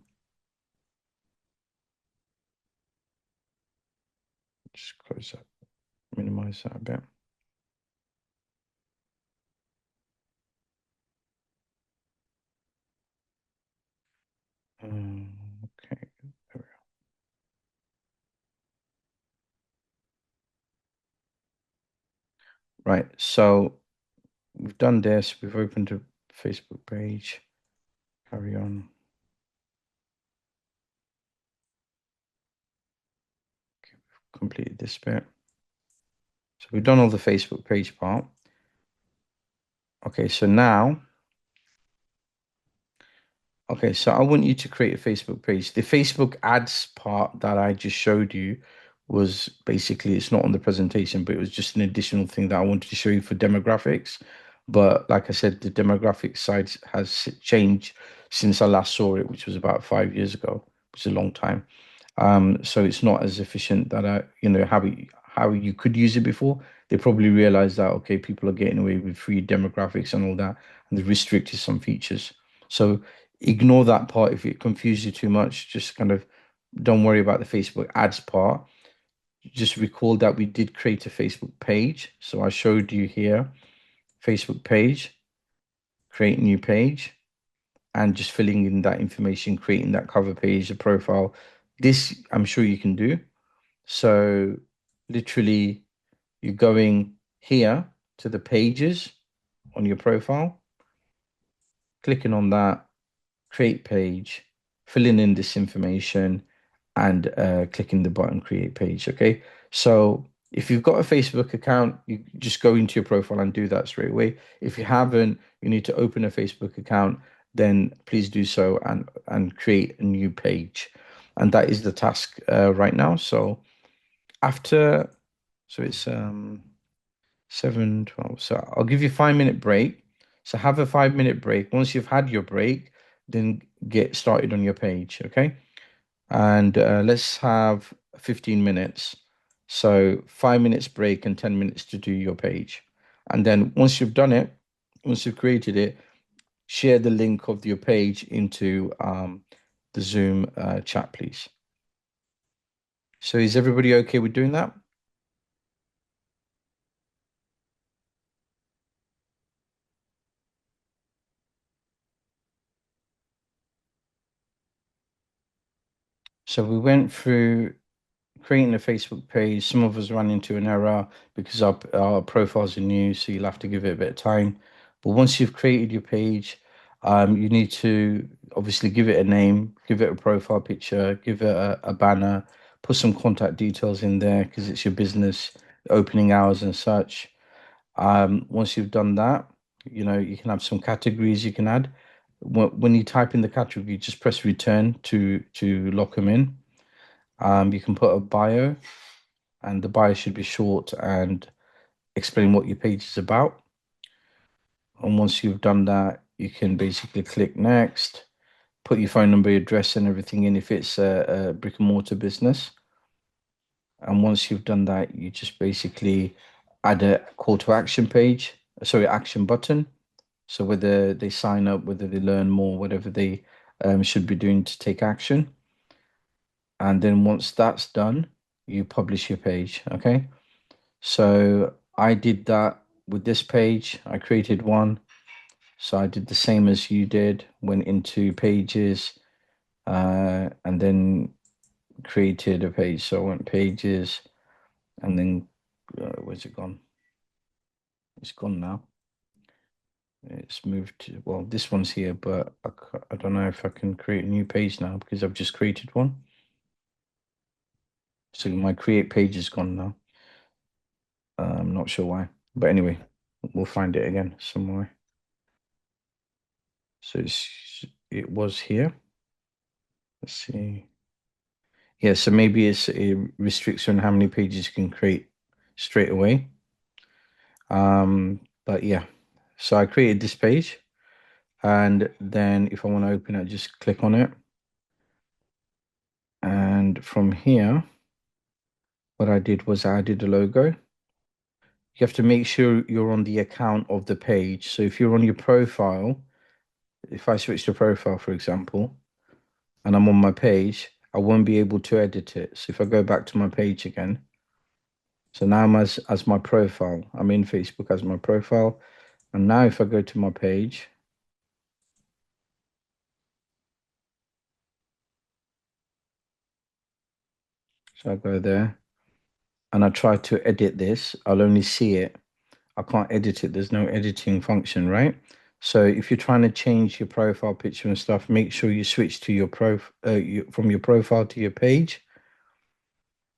Speaker 1: Just close that. minimize that a bit. Okay, there we are. Right, so we've done this. We've opened a Facebook page. Carry on. Okay, we've completed this bit. So we've done all the Facebook page part. Okay, so now, okay, so I want you to create a Facebook page. The Facebook ads part that I just showed you was basically, it's not on the presentation, but it was just an additional thing that I wanted to show you for demographics. But like I said, the demographics side has changed since I last saw it, which was about 5 years ago, which is a long time. So it's not as efficient that how you could use it before. They probably realized that okay, people are getting away with free demographics and all that, and they restricted some features. So ignore that part if it confuses you too much. Just kind of don't worry about the Facebook ads part. Just recall that we did create a Facebook page. So I showed you here, Facebook page, create new page, and just filling in that information, creating that cover page, a profile. This I'm sure you can do. So literally you're going here to the pages on your profile, clicking on that, create page, filling in this information, and clicking the button create page. Okay. So if you've got a Facebook account, you just go into your profile and do that straight away. If you haven't, you need to open a Facebook account, then please do so and create a new page. And that is the task right now. So after, so it's 7:12. So I'll give you a 5 minute break. So have a 5 minute break. Once you've had your break, then get started on your page. Okay. And let's have 15 minutes. So 5 minutes break and 10 minutes to do your page. And then once you've done it, once you've created it, share the link of your page into the Zoom chat, please. So is everybody okay with doing that? So we went through creating a Facebook page. Some of us ran into an error because our profiles are new, so you'll have to give it a bit of time. But once you've created your page, you need to obviously give it a name, give it a profile picture, give it a banner, put some contact details in there because it's your business, opening hours and such. Once you've done that, you can have some categories you can add. When you type in the category, just press return to lock them in. You can put a bio, and the bio should be short and explain what your page is about. And once you've done that, you can basically click next, put your phone number, address, and everything in if it's a brick and mortar business. And once you've done that, you just basically add a call to action page, sorry, action button. So whether they sign up, whether they learn more, whatever they should be doing to take action. And then once that's done, you publish your page. Okay. So I did that with this page. I created one. So I did the same as you did, went into pages, and then created a page. So I went pages and then where's it gone? It's gone now. It's moved to, well, this one's here, but I don't know if I can create a new page now because I've just created one. So my create page is gone now. I'm not sure why, but anyway, we'll find it again somewhere. So it was here. Let's see. Yeah, so maybe it restricts on how many pages you can create straight away. But yeah, so I created this page, and then if I want to open it, just click on it. And from here, what I did was I added a logo. You have to make sure you're on the account of the page. So if you're on your profile, if I switch to profile, for example, and I'm on my page, I won't be able to edit it. So if I go back to my page again, So now I'm as my profile. I'm in Facebook as my profile. And now if I go to my page, so I go there and I try to edit this, I'll only see it. I can't edit it. There's no editing function, right? So if you're trying to change your profile picture and stuff, make sure you switch to your from your profile to your page,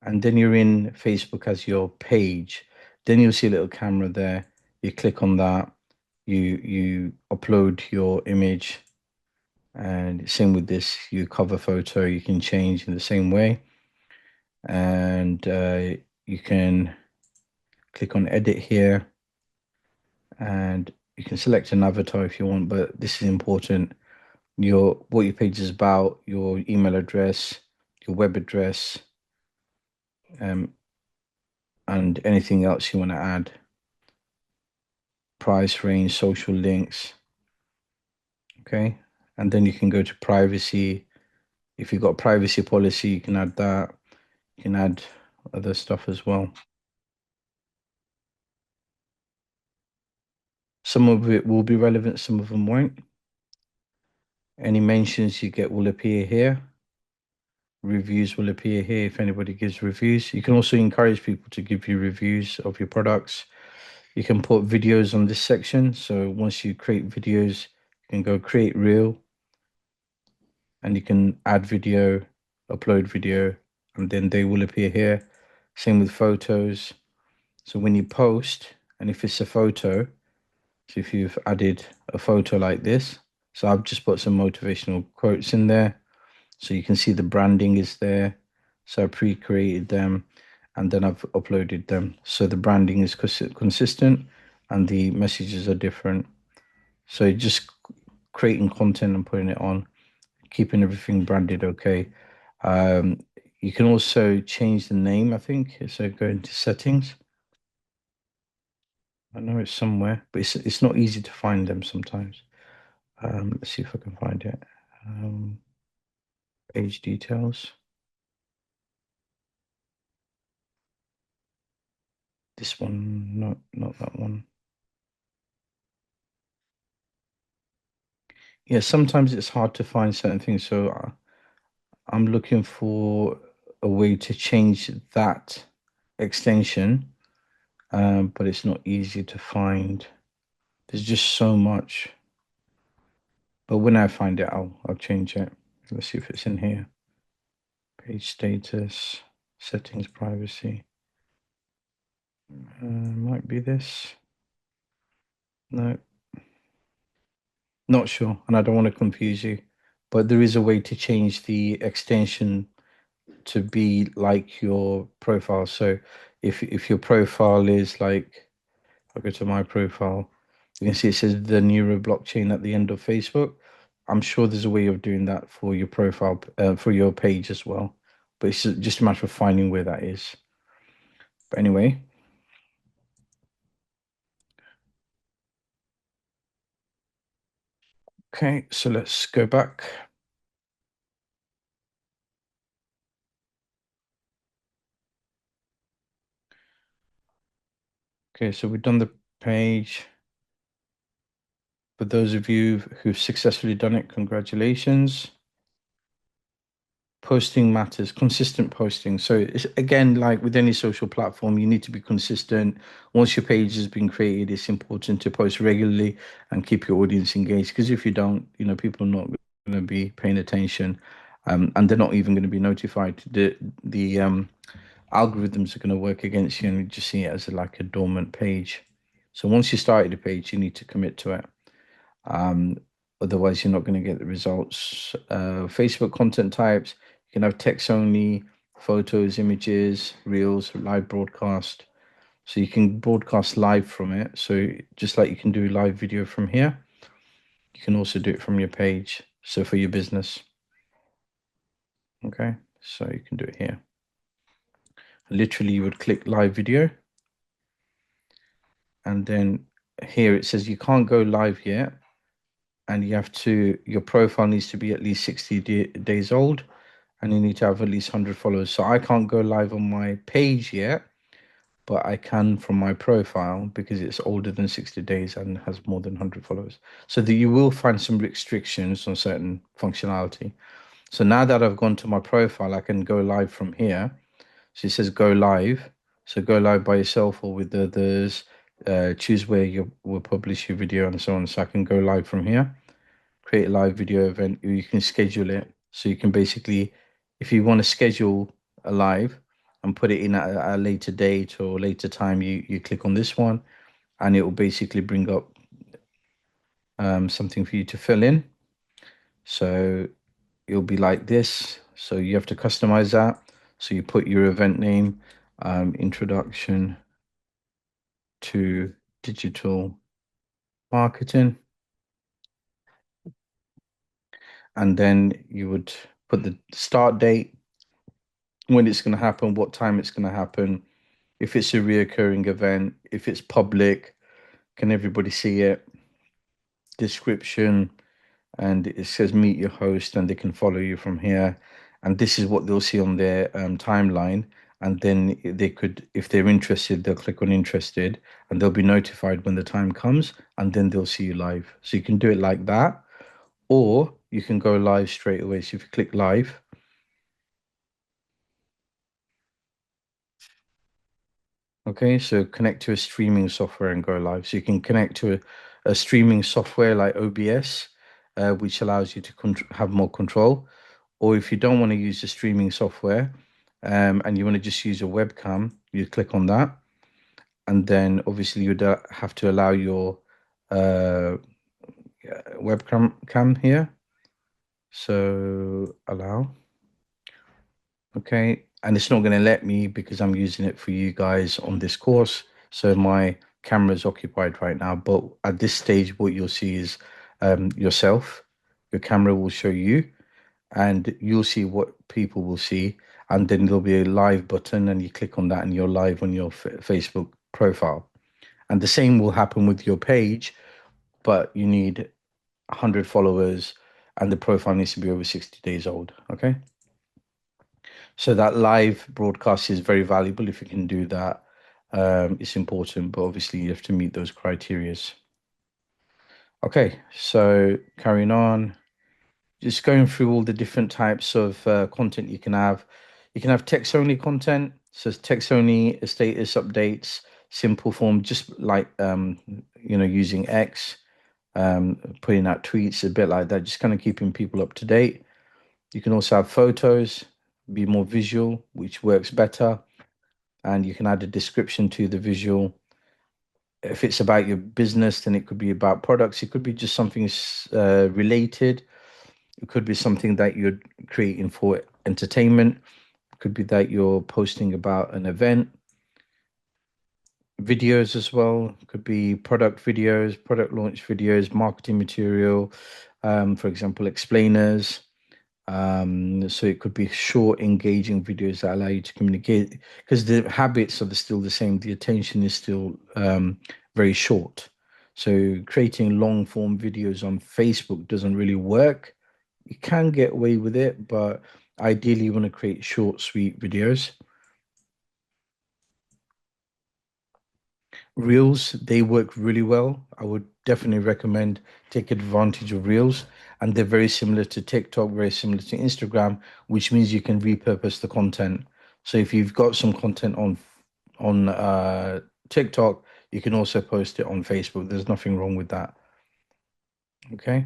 Speaker 1: and then you're in Facebook as your page. Then you'll see a little camera there. You click on that. You upload your image, and same with this. You cover photo. You can change in the same way, and you can click on edit here, and you can select an avatar if you want, but this is important. What your page is about, your email address, your web address, and anything else you want to add. Price range, social links. Okay. And then you can go to privacy. If you've got privacy policy, you can add that. You can add other stuff as well. Some of it will be relevant, some of them won't. Any mentions you get will appear here. Reviews will appear here if anybody gives reviews. You can also encourage people to give you reviews of your products. You can put videos on this section. So once you create videos, you can go create reel, and you can add video, upload video, and then they will appear here. Same with photos. So when you post, and if it's a photo, so if you've added a photo like this, so I've just put some motivational quotes in there. So you can see the branding is there. So I pre-created them and then I've uploaded them. So the branding is consistent and the messages are different. So just creating content and putting it on, keeping everything branded okay. You can also change the name, I think. So go into settings. I know it's somewhere, but it's not easy to find them sometimes. Let's see if I can find it. Page details. This one, not that one. Yeah, sometimes it's hard to find certain things. So I'm looking for a way to change that extension, but it's not easy to find. There's just so much. But when I find it, I'll change it. Let's see if it's in here. Page status, settings, privacy. Might be this. No, not sure, and I don't want to confuse you, but there is a way to change the extension to be like your profile. So if your profile is like, I'll go to my profile, you can see it says the neuro blockchain at the end of Facebook. I'm sure there's a way of doing that for your profile, for your page as well, but it's just a matter of finding where that is. But anyway, okay, so let's go back. Okay, so we've done the page. For those of you who've successfully done it, congratulations. Posting matters, consistent posting. So it's, again, like with any social platform, you need to be consistent. Once your page has been created, it's important to post regularly and keep your audience engaged. Because if you don't, people are not going to be paying attention, and they're not even going to be notified. The algorithms are going to work against you, and you just see it as like a dormant page. So once you started a page, you need to commit to it. Otherwise, you're not going to get the results. Facebook content types, you can have text only, photos, images, reels, live broadcast. So you can broadcast live from it. So just like you can do live video from here, you can also do it from your page. So for your business. Okay, so you can do it here. Literally, you would click live video. And then here it says you can't go live yet. And your profile needs to be at least 60 days old, and you need to have at least 100 followers. So I can't go live on my page yet, but I can from my profile because it's older than 60 days and has more than 100 followers. So that you will find some restrictions on certain functionality. So now that I've gone to my profile, I can go live from here. So it says go live. So go live by yourself or with others. Choose where you will publish your video and so on. So I can go live from here, create a live video event. You can schedule it. So you can basically, if you want to schedule a live and put it in at a later date or later time, you click on this one and it will basically bring up something for you to fill in. So it'll be like this. So you have to customize that. So you put your event name, introduction to digital marketing, and then you would put the start date, when it's going to happen, what time it's going to happen, if it's a reoccurring event, if it's public, can everybody see it, description, and it says meet your host and they can follow you from here, and this is what they'll see on their timeline, and then they could, if they're interested, they'll click on interested and they'll be notified when the time comes, and then they'll see you live. So you can do it like that, or you can go live straight away. So if you click live, okay, so connect to a streaming software and go live. So you can connect to a streaming software like OBS, which allows you to have more control. Or if you don't want to use the streaming software, and you want to just use a webcam, you click on that. And then obviously you'd have to allow your uh, webcam here. So allow. Okay, and it's not going to let me because I'm using it for you guys on this course. So my camera is occupied right now. But at this stage, what you'll see is yourself. Your camera will show you, and you'll see what people will see. And then there'll be a live button, and you click on that, and you're live on your Facebook profile. And the same will happen with your page, but you need 100 followers, and the profile needs to be over 60 days old. Okay. So that live broadcast is very valuable if you can do that. It's important, but obviously you have to meet those criterias. Okay, so carrying on, just going through all the different types of content you can have. You can have text-only content, so text-only status updates, simple form, just like using X, putting out tweets, a bit like that, just kind of keeping people up to date. You can also have photos, be more visual, which works better. And you can add a description to the visual. If it's about your business, then it could be about products. It could be just something related. It could be something that you're creating for entertainment. It could be that you're posting about an event. Videos as well. It could be product videos, product launch videos, marketing material, for example, explainers. So it could be short, engaging videos that allow you to communicate, because the habits are still the same. The attention is still very short. So creating long form videos on Facebook doesn't really work. You can get away with it, but ideally you want to create short, sweet videos. Reels, they work really well. I would definitely recommend take advantage of Reels, and they're very similar to TikTok, very similar to Instagram, which means you can repurpose the content. So if you've got some content on TikTok, you can also post it on Facebook. There's nothing wrong with that. Okay.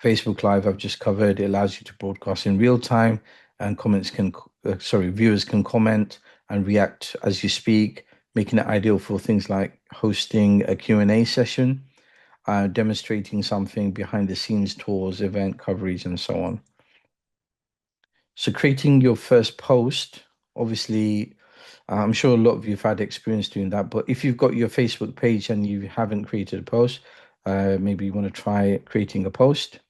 Speaker 1: Facebook Live, I've just covered. It allows you to broadcast in real time, and viewers can comment and react as you speak, making it ideal for things like hosting a Q&A session, demonstrating something, behind the scenes tours, event coverage, and so on. So creating your first post, obviously, I'm sure a lot of you have had experience doing that, but if you've got your Facebook page and you haven't created a post, maybe you want to try creating a post.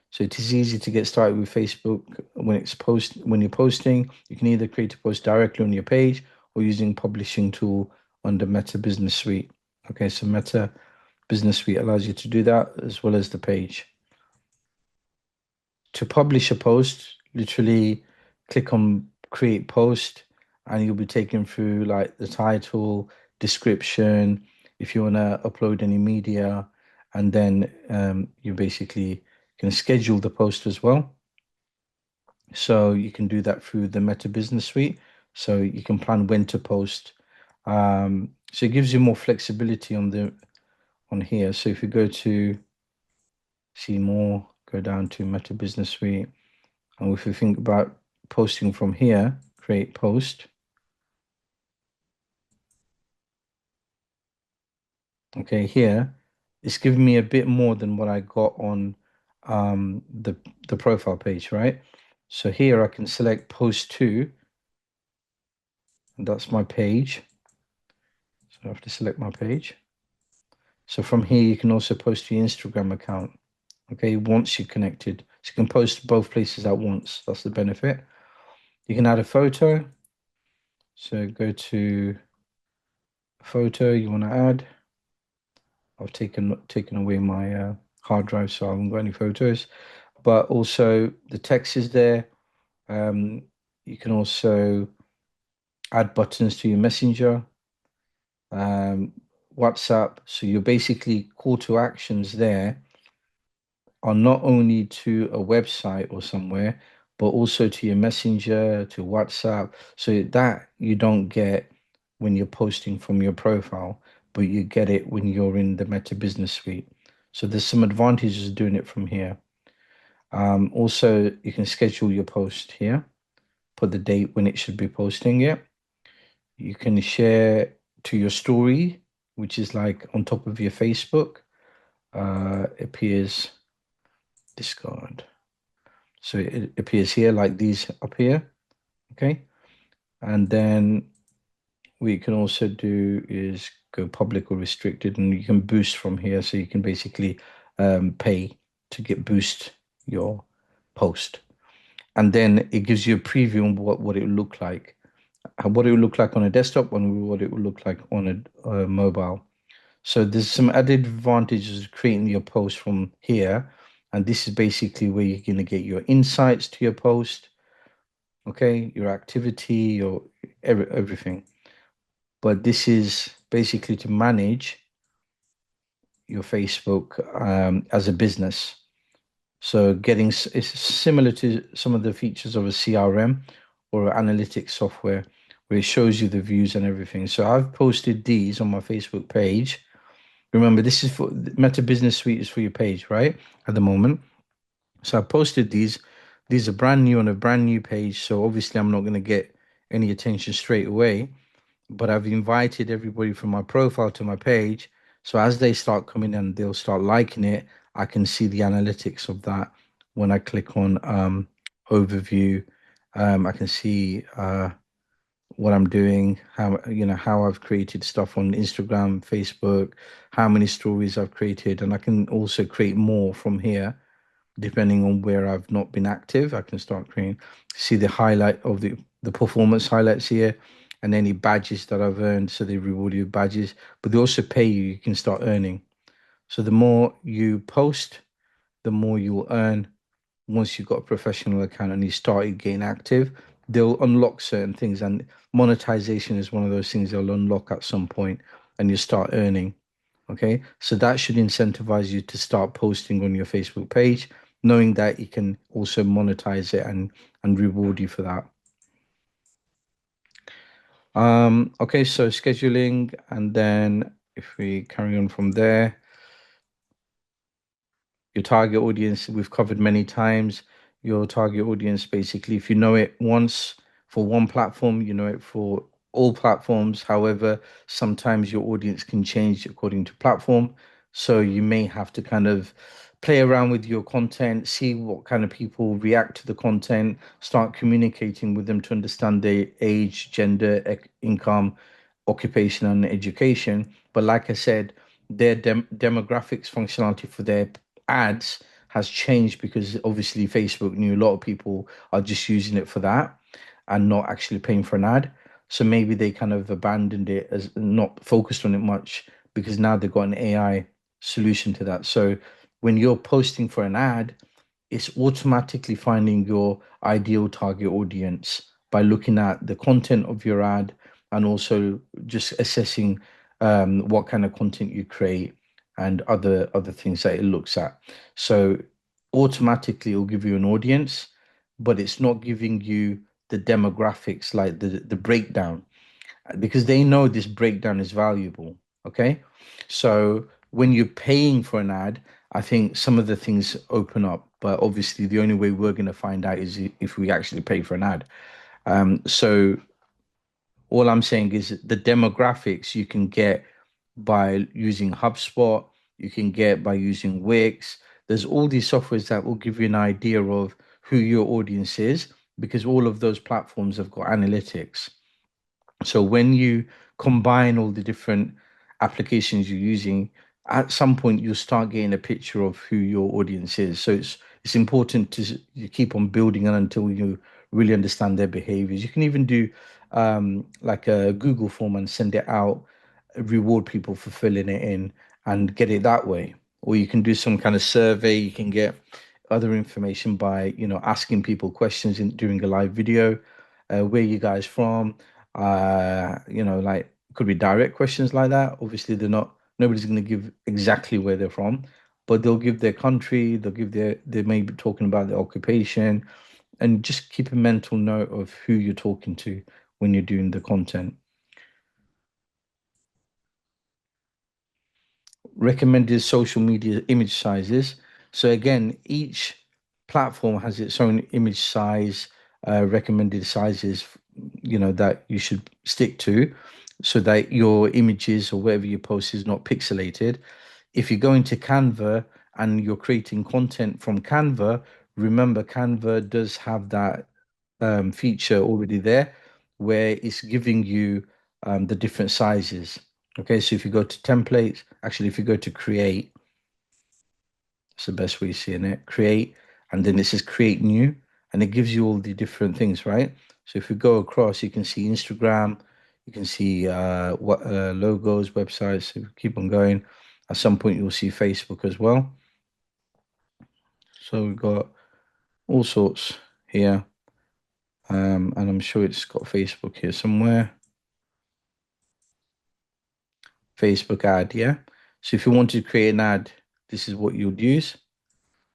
Speaker 1: So it is easy to get started with Facebook when you're posting. You can either create a post directly on your page or using publishing tool under Meta Business Suite. Okay, so Meta Business Suite allows you to do that as well as the page. To publish a post, literally click on create post, and you'll be taken through like the title, description, if you want to upload any media, and then you basically can schedule the post as well. So you can do that through the Meta Business Suite. So you can plan when to post. So it gives you more flexibility on here. So if you go to see more, go down to Meta Business Suite, and if you think about posting from here, create post. Okay, here it's giving me a bit more than what I got on the profile page, right? So here I can select post to, and that's my page. So I have to select my page. So from here you can also post to your Instagram account. Okay, once you're connected. So you can post both places at once. That's the benefit. You can add a photo. So go to photo you want to add. I've taken away my hard drive, so I haven't got any photos. But also the text is there. You can also add buttons to your messenger, WhatsApp. So you're basically call to actions there are not only to a website or somewhere, but also to your messenger, to WhatsApp. So that you don't get when you're posting from your profile, but you get it when you're in the Meta Business Suite. So there's some advantages of doing it from here. Also, you can schedule your post here, put the date when it should be posting it. You can share to your story, which is like on top of your Facebook. Appears discard. So it appears here like these up here. Okay. And then what you can also do is go public or restricted, and you can boost from here. So you can basically pay to get boost your post. And then it gives you a preview on what it will look like, what it will look like on a desktop, and what it will look like on a mobile. So there's some added advantages of creating your post from here. And this is basically where you're going to get your insights to your post, okay, your activity, your everything. But this is basically to manage your Facebook as a business. So it's similar to some of the features of a CRM or analytics software where it shows you the views and everything. So I've posted these on my Facebook page. Remember, this is for Meta Business Suite is for your page, right? At the moment. So I posted these. These are brand new on a brand new page. So obviously I'm not going to get any attention straight away, but I've invited everybody from my profile to my page. So as they start coming and they'll start liking it, I can see the analytics of that when I click on overview. I can see what I'm doing, how I've created stuff on Instagram, Facebook, how many stories I've created, and I can also create more from here depending on where I've not been active. I can start creating, see the highlight of the performance highlights here, and any badges that I've earned. So they reward you with badges, but they also pay you. You can start earning. So the more you post, the more you will earn. Once you've got a professional account and you started getting active, they'll unlock certain things, and monetization is one of those things they'll unlock at some point, and you start earning. Okay, so that should incentivize you to start posting on your Facebook page, knowing that you can also monetize it and reward you for that. Okay, so scheduling, and then if we carry on from there, your target audience we've covered many times. Your target audience, basically, if you know it once for one platform, you know it for all platforms. However, sometimes your audience can change according to platform, so you may have to kind of play around with your content, see what kind of people react to the content, start communicating with them to understand their age, gender, income, occupation, and education. But like I said, their demographics functionality for their ads has changed because obviously Facebook knew a lot of people are just using it for that and not actually paying for an ad. So maybe they kind of abandoned it as not focused on it much because now they've got an AI solution to that. So when you're posting for an ad, it's automatically finding your ideal target audience by looking at the content of your ad and also just assessing what kind of content you create and other things that it looks at. So automatically it'll give you an audience, but it's not giving you the demographics like the breakdown because they know this breakdown is valuable. Okay. So when you're paying for an ad, I think some of the things open up, but obviously the only way we're going to find out is if we actually pay for an ad. So all I'm saying is the demographics you can get by using HubSpot, you can get by using Wix. There's all these softwares that will give you an idea of who your audience is because all of those platforms have got analytics. So when you combine all the different applications you're using, at some point you'll start getting a picture of who your audience is. So it's important to you keep on building it until you really understand their behaviors. You can even do like a Google form and send it out, reward people for filling it in and get it that way. Or you can do some kind of survey. You can get other information by, asking people questions during a live video. Where you guys from? Like could be direct questions like that. Obviously, nobody's going to give exactly where they're from, but they'll give their country, they may be talking about their occupation, and just keep a mental note of who you're talking to when you're doing the content. Recommended social media image sizes. So again, each platform has its own image size, recommended sizes, that you should stick to so that your images or whatever you post is not pixelated. If you go into Canva and you're creating content from Canva, remember Canva does have that feature already there where it's giving you the different sizes. Okay, so if you go to templates, actually, if you go to create, it's the best way of seeing it, create, and then it says create new, and it gives you all the different things, right? So if you go across, you can see Instagram, you can see what logos, websites, so keep on going. At some point, you'll see Facebook as well. So we've got all sorts here, and I'm sure it's got Facebook here somewhere. Facebook ad, yeah. So if you wanted to create an ad, this is what you'd use.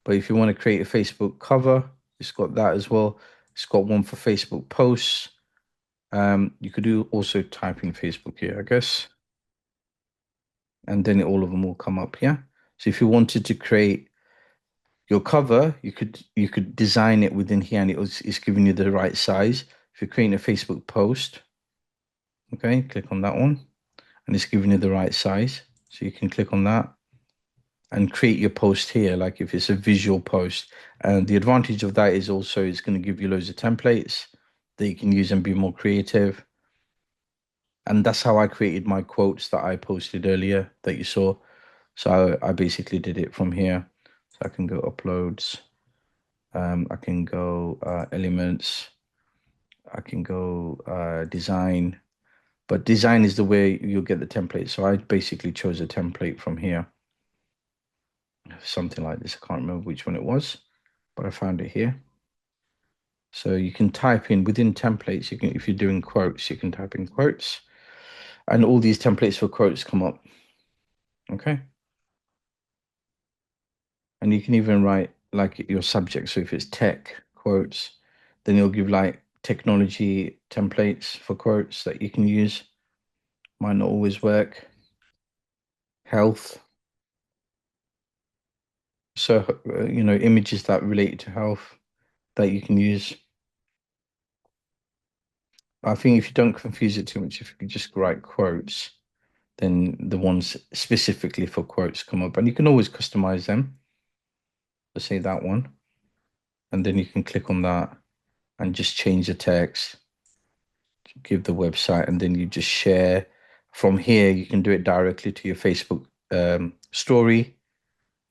Speaker 1: But if you want to create a Facebook cover, it's got that as well. It's got one for Facebook posts. You could do also type in Facebook here, I guess. And then all of them will come up, yeah. So if you wanted to create your cover, you could design it within here and it's giving you the right size. If you're creating a Facebook post, okay, click on that one and it's giving you the right size. So you can click on that and create your post here, like if it's a visual post. And the advantage of that is also it's going to give you loads of templates that you can use and be more creative. And that's how I created my quotes that I posted earlier that you saw. So I basically did it from here. So I can go uploads. I can go elements. I can go design. But design is the way you'll get the template. So I basically chose a template from here. Something like this. I can't remember which one it was, but I found it here. So you can type in within templates. You can, if you're doing quotes, you can type in quotes, and all these templates for quotes come up. Okay. And you can even write like your subject. So if it's tech quotes, then you'll give like technology templates for quotes that you can use. Might not always work. Health. So, images that relate to health that you can use. I think if you don't confuse it too much, if you could just write quotes, then the ones specifically for quotes come up. And you can always customize them. Let's say that one. And then you can click on that and just change the text, give the website, and then you just share. From here, you can do it directly to your Facebook story.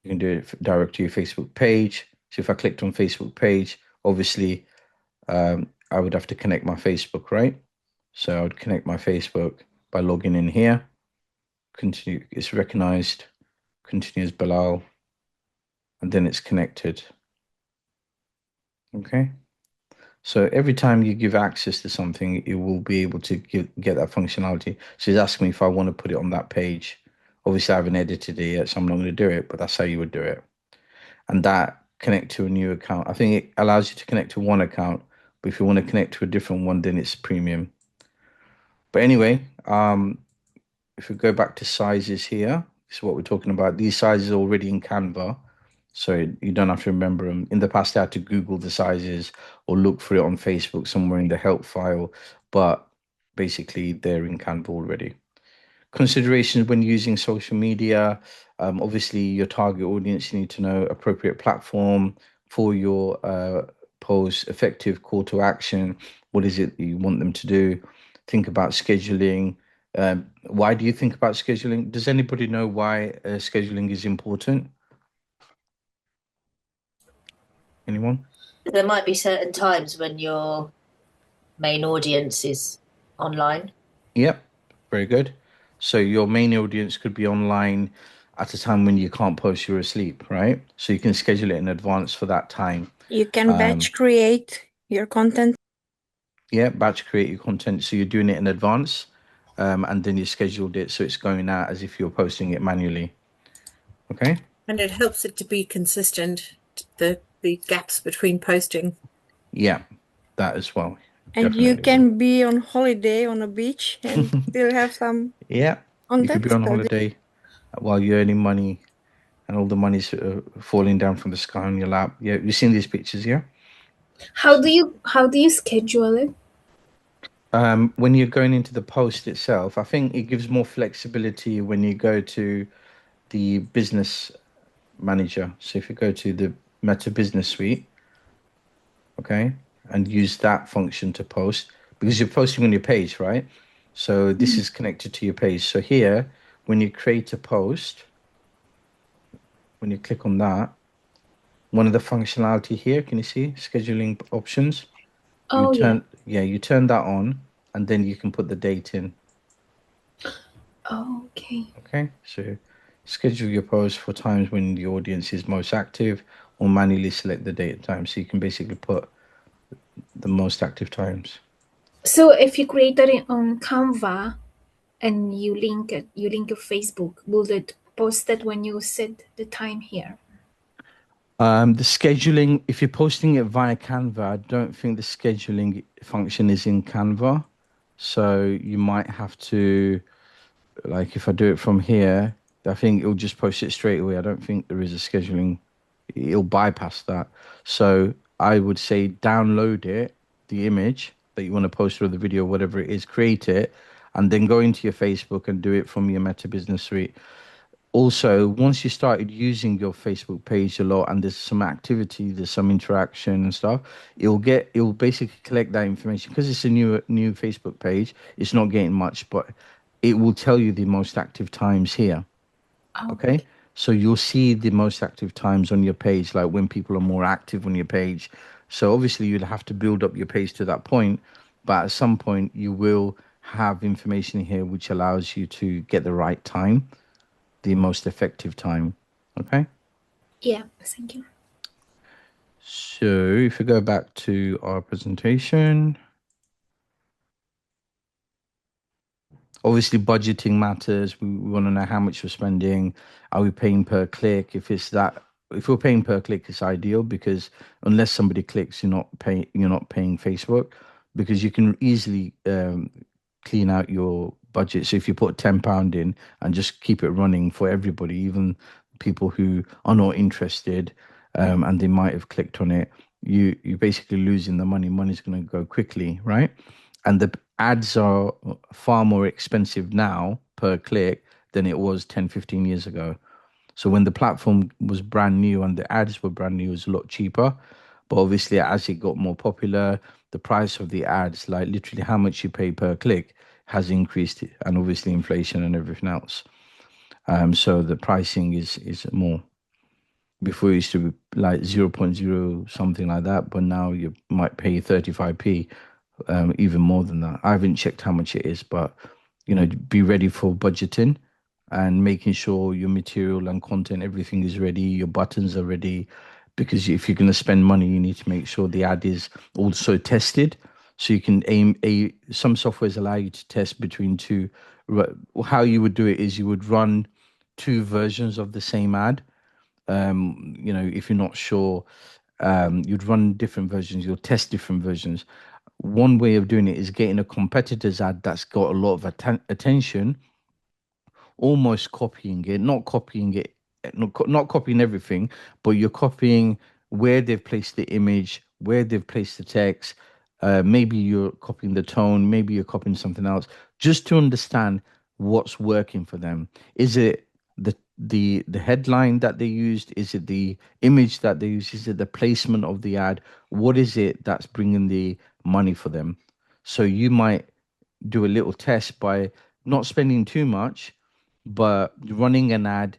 Speaker 1: You can do it direct to your Facebook page. So if I clicked on Facebook page, obviously, I would have to connect my Facebook, right? So I would connect my Facebook by logging in here. Continue, it's recognized, continue as Bilal, and then it's connected. Okay. So every time you give access to something, it will be able to get that functionality. So it's asking me if I want to put it on that page. Obviously, I haven't edited it yet, so I'm not going to do it, but that's how you would do it. And that connect to a new account. I think it allows you to connect to one account, but if you want to connect to a different one, then it's premium. But anyway, if we go back to sizes here, this is what we're talking about. These sizes are already in Canva, so you don't have to remember them. In the past, I had to Google the sizes or look for it on Facebook somewhere in the help file, but basically they're in Canva already. Considerations when using social media. Obviously, your target audience, you need to know appropriate platform for your post, effective call to action. What is it that you want them to do? Think about scheduling. Why do you think about scheduling? Does anybody know why scheduling is important? Anyone?
Speaker 4: There might be certain times when your main audience is online.
Speaker 1: Yep, very good. So your main audience could be online at a time when you can't post, you're asleep, right? So you can schedule it in advance for that time.
Speaker 7: You can batch create your content.
Speaker 1: Yeah, batch create your content. So you're doing it in advance, and then you scheduled it so it's going out as if you're posting it manually. Okay.
Speaker 7: And it helps it to be consistent, the gaps between posting.
Speaker 1: Yeah, that as well.
Speaker 7: And you
Speaker 1: Definitely.
Speaker 7: can be on holiday on a beach and still have some
Speaker 1: Yeah, you could
Speaker 7: content.
Speaker 1: be on holiday while you're earning money, and all the money's falling down from the sky on your lap. Yeah, you've seen these pictures, yeah?
Speaker 5: How do you schedule it?
Speaker 1: When you're going into the post itself, I think it gives more flexibility when you go to the business manager. So if you go to the Meta Business Suite, okay, and use that function to post because you're posting on your page, right? So this is connected to your page. So here, when you create a post, when you click on that, one of the functionality here, can you see scheduling options?
Speaker 5: Oh,
Speaker 1: You turn that on, and then you can put the date in.
Speaker 5: Oh, okay.
Speaker 1: Okay, so schedule your post for times when the audience is most active, or manually select the date and time. So you can basically put the most active times.
Speaker 5: So if you create it on Canva and you link your Facebook, will it post it when you set the time here?
Speaker 1: The scheduling, if you're posting it via Canva, I don't think the scheduling function is in Canva. So you might have to, like, if I do it from here, I think it'll just post it straight away. I don't think there is a scheduling, it'll bypass that. So I would say download it, the image that you want to post or the video, whatever it is, create it, and then go into your Facebook and do it from your Meta Business Suite. Also, once you started using your Facebook page a lot and there's some activity, there's some interaction and stuff, it'll basically collect that information because it's a new Facebook page. It's not getting much, but it will tell you the most active times here. Okay. So you'll see the most active times on your page, like when people are more active on your page. So obviously you'd have to build up your page to that point, but at some point you will have information here which allows you to get the right time, the most effective time. Okay.
Speaker 5: Yeah, thank you.
Speaker 1: So if we go back to our presentation, obviously budgeting matters. We want to know how much we're spending. Are we paying per click? If we're paying per click, it's ideal because unless somebody clicks, you're not paying Facebook, because you can easily clean out your budget. So if you put £10 in and just keep it running for everybody, even people who are not interested, and they might have clicked on it, you're basically losing the money. Money's going to go quickly, right? And the ads are far more expensive now per click than it was 10, 15 years ago. So when the platform was brand new and the ads were brand new, it was a lot cheaper. But obviously, as it got more popular, the price of the ads, like literally how much you pay per click, has increased, and obviously inflation and everything else. So the pricing is more. Before it used to be like zero point 0.0 something like that, but now you might pay 35p, even more than that. I haven't checked how much it is, but be ready for budgeting and making sure your material and content, everything is ready, your buttons are ready, because if you're going to spend money, you need to make sure the ad is also tested. So you can aim some softwares allow you to test between two. How you would do it is you would run two versions of the same ad. If you're not sure, you'd run different versions, you'll test different versions. One way of doing it is getting a competitor's ad that's got a lot of attention, almost copying it, not copying it, not copying everything, but you're copying where they've placed the image, where they've placed the text. Maybe you're copying the tone, maybe you're copying something else, just to understand what's working for them. Is it the headline that they used? Is it the image that they used? Is it the placement of the ad? What is it that's bringing the money for them? So you might do a little test by not spending too much, but running an ad,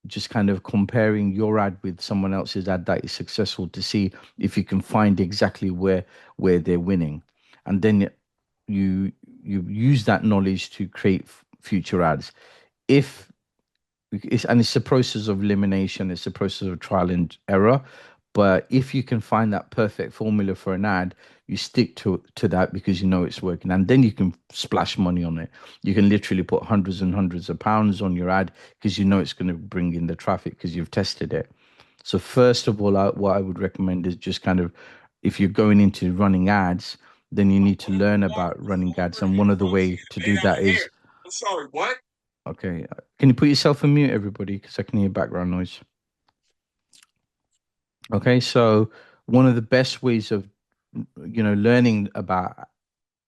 Speaker 1: just kind of comparing your ad with someone else's ad that is successful to see if you can find exactly where they're winning, and then you use that knowledge to create future ads. If it's a process of elimination, it's a process of trial and error. But if you can find that perfect formula for an ad, you stick to that because you know it's working, and then you can splash money on it. You can literally put hundreds and hundreds of pounds on your ad because you know it's going to bring in the traffic because you've tested it. So first of all, what I would recommend is just kind of, if you're going into running ads, then you need to learn about running ads, and one of the way to do that is, okay, can you put yourself on mute, everybody, because I can hear background noise. Okay, so one of the best ways of learning about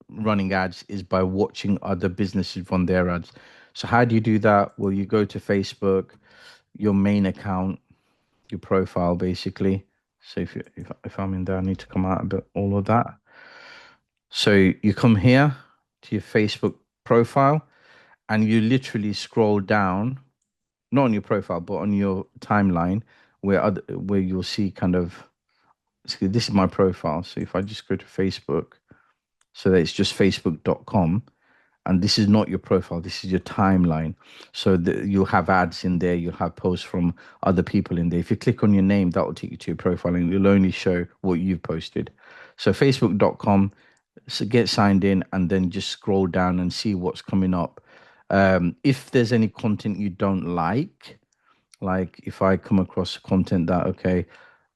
Speaker 1: running ads is by watching other businesses run their ads. So how do you do that? Well, you go to Facebook, your main account, your profile, basically. So if I'm in there, I need to come out a bit, all of that. So you come here to your Facebook profile, and you literally scroll down, not on your profile, but on your timeline, where you'll see kind of, see, this is my profile. So if I just go to Facebook, so that it's just facebook.com, and this is not your profile, this is your timeline. So you'll have ads in there, you'll have posts from other people in there. If you click on your name, that will take you to your profile, and it'll only show what you've posted. So facebook.com, so get signed in, and then just scroll down and see what's coming up. If there's any content you don't like if I come across content that, okay,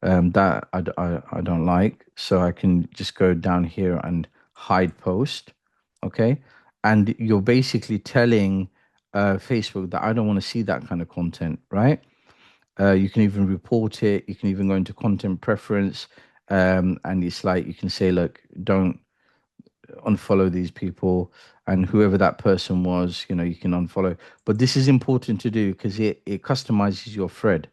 Speaker 1: that I don't like, so I can just go down here and hide post. Okay, and you're basically telling Facebook that I don't want to see that kind of content, right? You can even report it, you can even go into content preference, and it's like you can say, look, don't unfollow these people, and whoever that person was, you can unfollow. But this is important to do because it customizes your thread.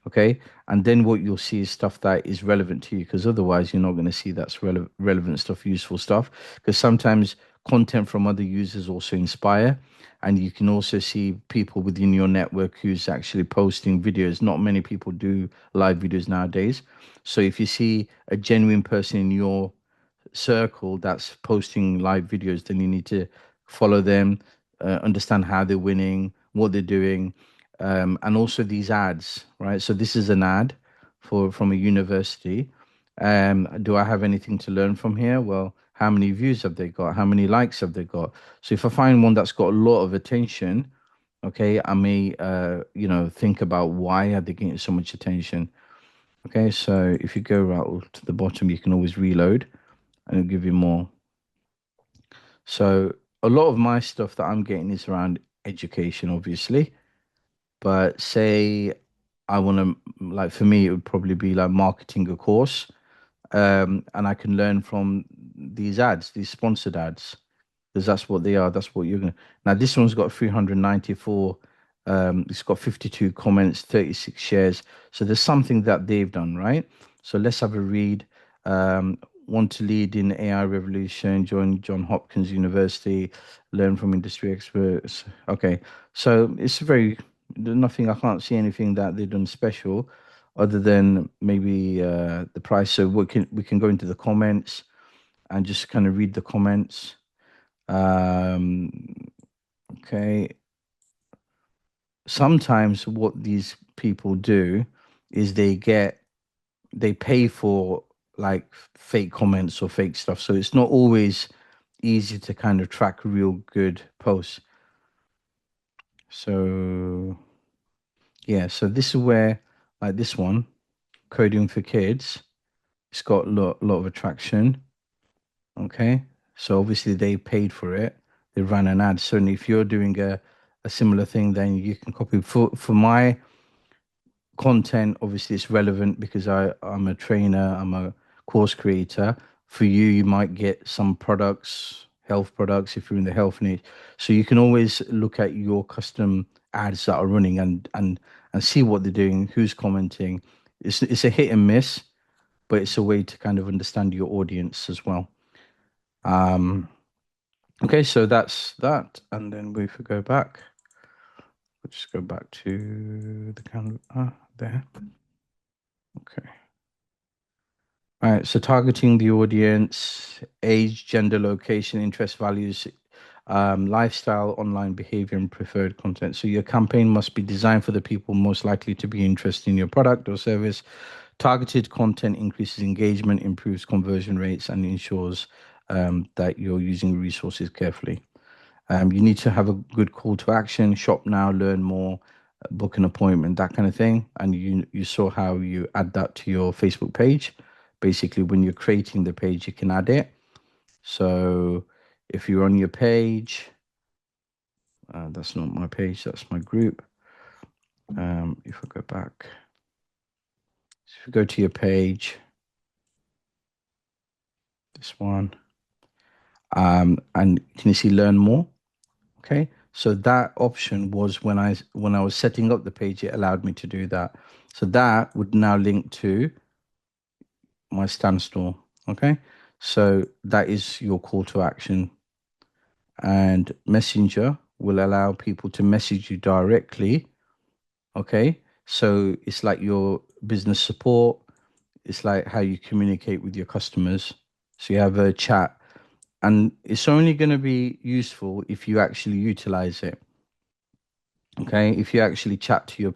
Speaker 1: Okay, and then what you'll see is stuff that is relevant to you, because otherwise you're not going to see that's relevant stuff, useful stuff, because sometimes content from other users also inspire, and you can also see people within your network who's actually posting videos. Not many people do live videos nowadays, so if you see a genuine person in your circle that's posting live videos, then you need to follow them, understand how they're winning, what they're doing, and also these ads, right? So this is an ad from a university. Do I have anything to learn from here? Well, how many views have they got? How many likes have they got? So if I find one that's got a lot of attention, okay, I may think about why are they getting so much attention. Okay, so if you go right to the bottom, you can always reload and it'll give you more. So a lot of my stuff that I'm getting is around education, obviously. But say I want to, like, for me, it would probably be like marketing a course, and I can learn from these ads, these sponsored ads, because that's what they are. That's what you're gonna. Now this one's got 394. It's got 52 comments, 36 shares. So there's something that they've done, right? So let's have a read. Want to lead in AI revolution? Join John Hopkins University. Learn from industry experts. Okay, so it's very, there's nothing. I can't see anything that they've done special, other than maybe the price. So we can go into the comments and just kind of read the comments. Okay. Sometimes what these people do is they get they pay for like fake comments or fake stuff. So it's not always easy to kind of track real good posts. So yeah, so this is where like this one, coding for kids, it's got a lot of attraction. Okay. So obviously they paid for it. They ran an ad. So if you're doing a similar thing, then you can copy for my content. Obviously it's relevant because I'm a trainer, I'm a course creator. For you, you might get some products, health products if you're in the health niche. So you can always look at your custom ads that are running and see what they're doing, who's commenting. It's a hit and miss, but it's a way to kind of understand your audience as well. Okay, so that's that. And then if we go back, we'll just go back to the camera there. Okay. All right, so targeting the audience, age, gender, location, interest, values, lifestyle, online behavior, and preferred content. So your campaign must be designed for the people most likely to be interested in your product or service. Targeted content increases engagement, improves conversion rates, and ensures that you're using resources carefully. You need to have a good call to action, shop now, learn more, book an appointment, that kind of thing. And you saw how you add that to your Facebook page. Basically, when you're creating the page, you can add it. So if you're on your page, that's not my page, that's my group. If I go back, so if you go to your page, this one, and can you see learn more? Okay, so that option was when I was setting up the page, it allowed me to do that. So that would now link to my standstill. Okay, so that is your call to action, and Messenger will allow people to message you directly. Okay, so it's like your business support. It's like how you communicate with your customers. So you have a chat, and it's only going to be useful if you actually utilize it. Okay, if you actually chat to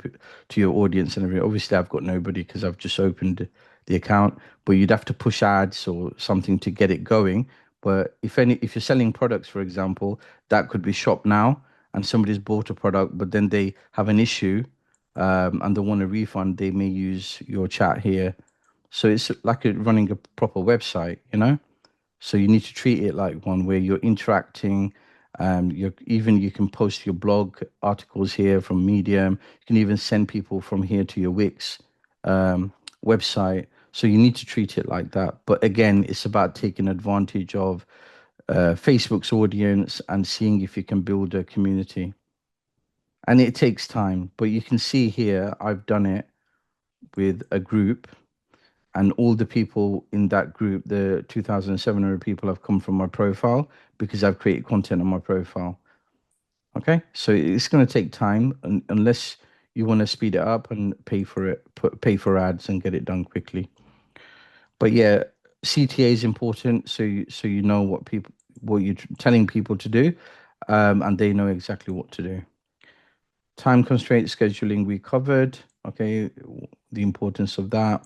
Speaker 1: your audience and everything. Obviously I've got nobody because I've just opened the account, but you'd have to push ads or something to get it going. But if you're selling products, for example, that could be shop now, and somebody's bought a product but then they have an issue, and they want a refund, they may use your chat here. So it's like running a proper website, you know. So you need to treat it like one where you're interacting. You can post your blog articles here from Medium. You can even send people from here to your Wix website. So you need to treat it like that. But again, it's about taking advantage of Facebook's audience and seeing if you can build a community. And it takes time, but you can see here I've done it with a group, and all the people in that group, the 2,700 people, have come from my profile because I've created content on my profile. Okay, so it's going to take time, unless you want to speed it up and pay for it, pay for ads and get it done quickly. But yeah, CTA is important, so you know what you're telling people to do, and they know exactly what to do. Time constraint scheduling we covered. Okay, the importance of that.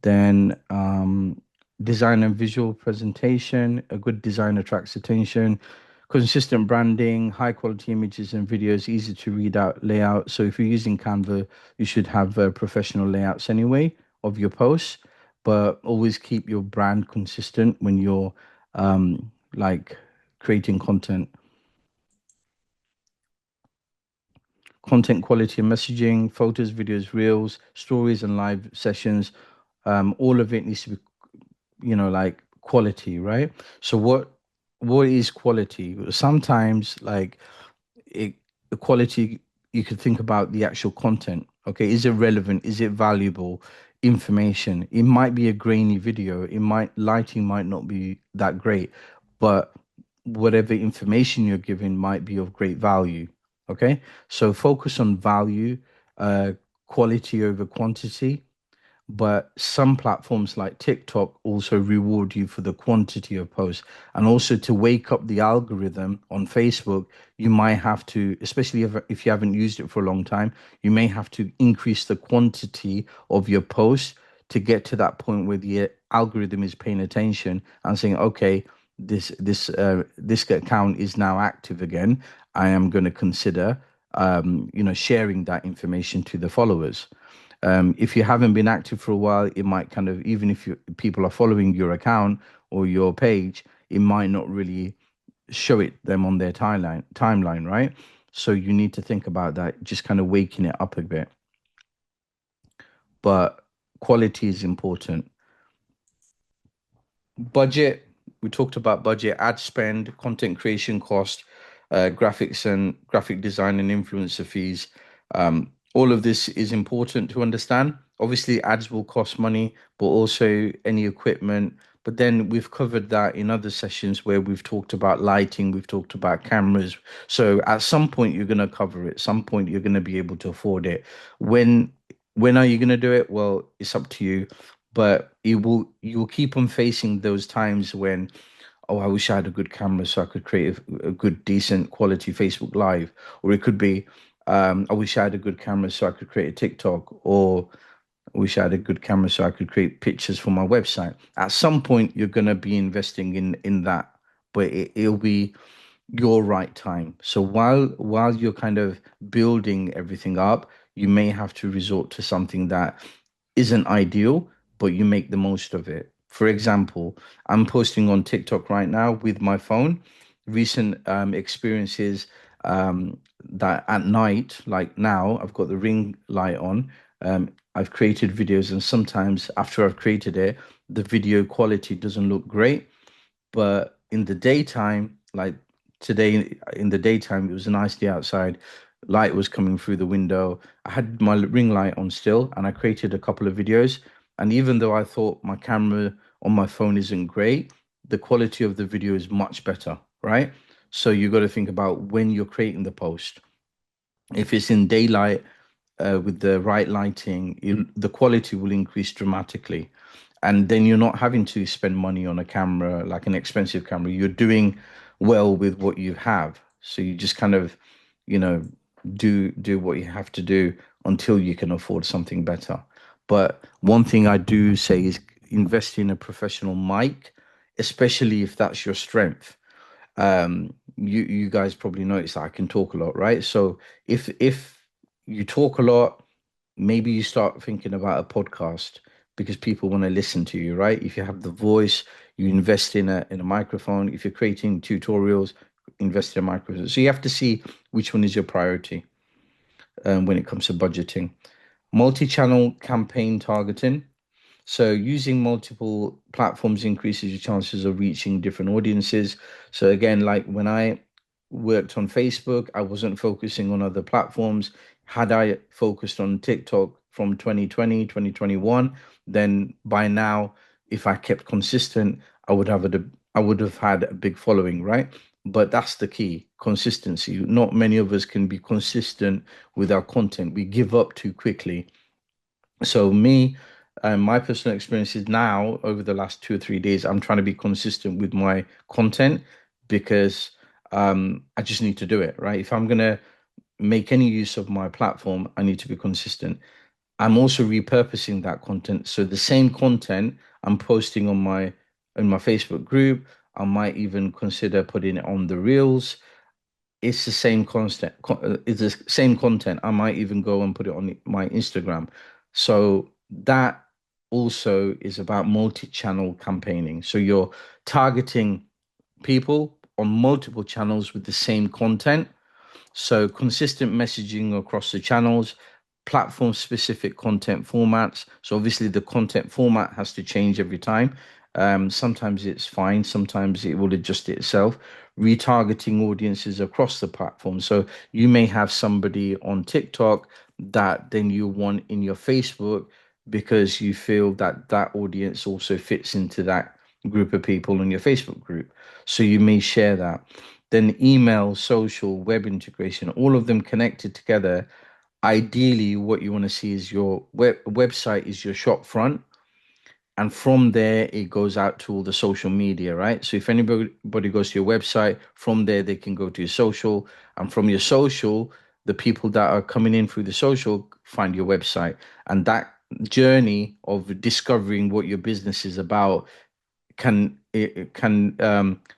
Speaker 1: Then design and visual presentation. A good design attracts attention. Consistent branding, high quality images and videos, easy to read out layout. So if you're using Canva, you should have professional layouts anyway of your posts, but always keep your brand consistent when you're like creating content. Content quality and messaging, photos, videos, reels, stories, and live sessions. All of it needs to be, like quality, right? So what is quality? Sometimes like the quality, you could think about the actual content. Okay, is it relevant? Is it valuable information? It might be a grainy video. Lighting might not be that great, but whatever information you're giving might be of great value. Okay, so focus on value, uh, quality over quantity. But some platforms like TikTok also reward you for the quantity of posts. And also to wake up the algorithm on Facebook, you might have to, especially if you haven't used it for a long time, you may have to increase the quantity of your posts to get to that point where the algorithm is paying attention and saying, okay, this account is now active again. I am going to consider sharing that information to the followers. If you haven't been active for a while, it might kind of, even if people are following your account or your page, it might not really show it them on their timeline, right? So you need to think about that, just kind of waking it up a bit. But quality is important. Budget, we talked about budget, ad spend, content creation cost, graphics and graphic design and influencer fees. All of this is important to understand. Obviously, ads will cost money, but also any equipment. But then we've covered that in other sessions where we've talked about lighting, we've talked about cameras. So at some point you're going to cover it. Some point you're going to be able to afford it. When when are you going to do it? Well, it's up to you, but you will keep on facing those times when, oh, I wish I had a good camera so I could create a good decent quality Facebook Live. Or it could be, I wish I had a good camera so I could create a TikTok. Or I wish I had a good camera so I could create pictures for my website. At some point you're going to be investing in that, but it'll be your right time. So while you're kind of building everything up, you may have to resort to something that isn't ideal, but you make the most of it. For example, I'm posting on TikTok right now with my phone. Recent experiences, that at night, like now, I've got the ring light on. I've created videos, and sometimes after I've created it, the video quality doesn't look great. But in the daytime, like today in the daytime, it was a nice day outside. Light was coming through the window. I had my ring light on still, and I created a couple of videos. And even though I thought my camera on my phone isn't great, the quality of the video is much better, right? So you got to think about when you're creating the post. If it's in daylight, with the right lighting, the quality will increase dramatically. And then you're not having to spend money on a camera, like an expensive camera. You're doing well with what you have. So you just kind of, you know, do what you have to do until you can afford something better. But one thing I do say is invest in a professional mic, especially if that's your strength. You guys probably notice that I can talk a lot, right? So if you talk a lot, maybe you start thinking about a podcast because people want to listen to you, right? If you have the voice, you invest in a microphone. If you're creating tutorials, invest in a microphone. So you have to see which one is your priority, when it comes to budgeting. Multi-channel campaign targeting. So using multiple platforms increases your chances of reaching different audiences. So again, like when I worked on Facebook, I wasn't focusing on other platforms. Had I focused on TikTok from 2020, 2021, then by now, if I kept consistent, I would have had a big following, right? But that's the key, consistency. Not many of us can be consistent with our content. We give up too quickly. So me, my personal experience is now over the last 2 or 3 days, I'm trying to be consistent with my content because I just need to do it, right? If I'm gonna make any use of my platform, I need to be consistent. I'm also repurposing that content. So the same content I'm posting on my Facebook group, I might even consider putting it on the Reels. It's the same constant. It's the same content. I might even go and put it on my Instagram. So that also is about multi-channel campaigning. So you're targeting people on multiple channels with the same content, so consistent messaging across the channels, platform specific content formats. So obviously the content format has to change every time. Sometimes it's fine, sometimes it will adjust itself. Retargeting audiences across the platform. So you may have somebody on TikTok that then you want in your Facebook because you feel that that audience also fits into that group of people in your Facebook group. So you may share that. Then email, social, web integration, all of them connected together. Ideally, what you want to see is your website is your shop front, and from there it goes out to all the social media, right? So if anybody goes to your website, from there they can go to your social, and from your social, the people that are coming in through the social find your website, and that journey of discovering what your business is about can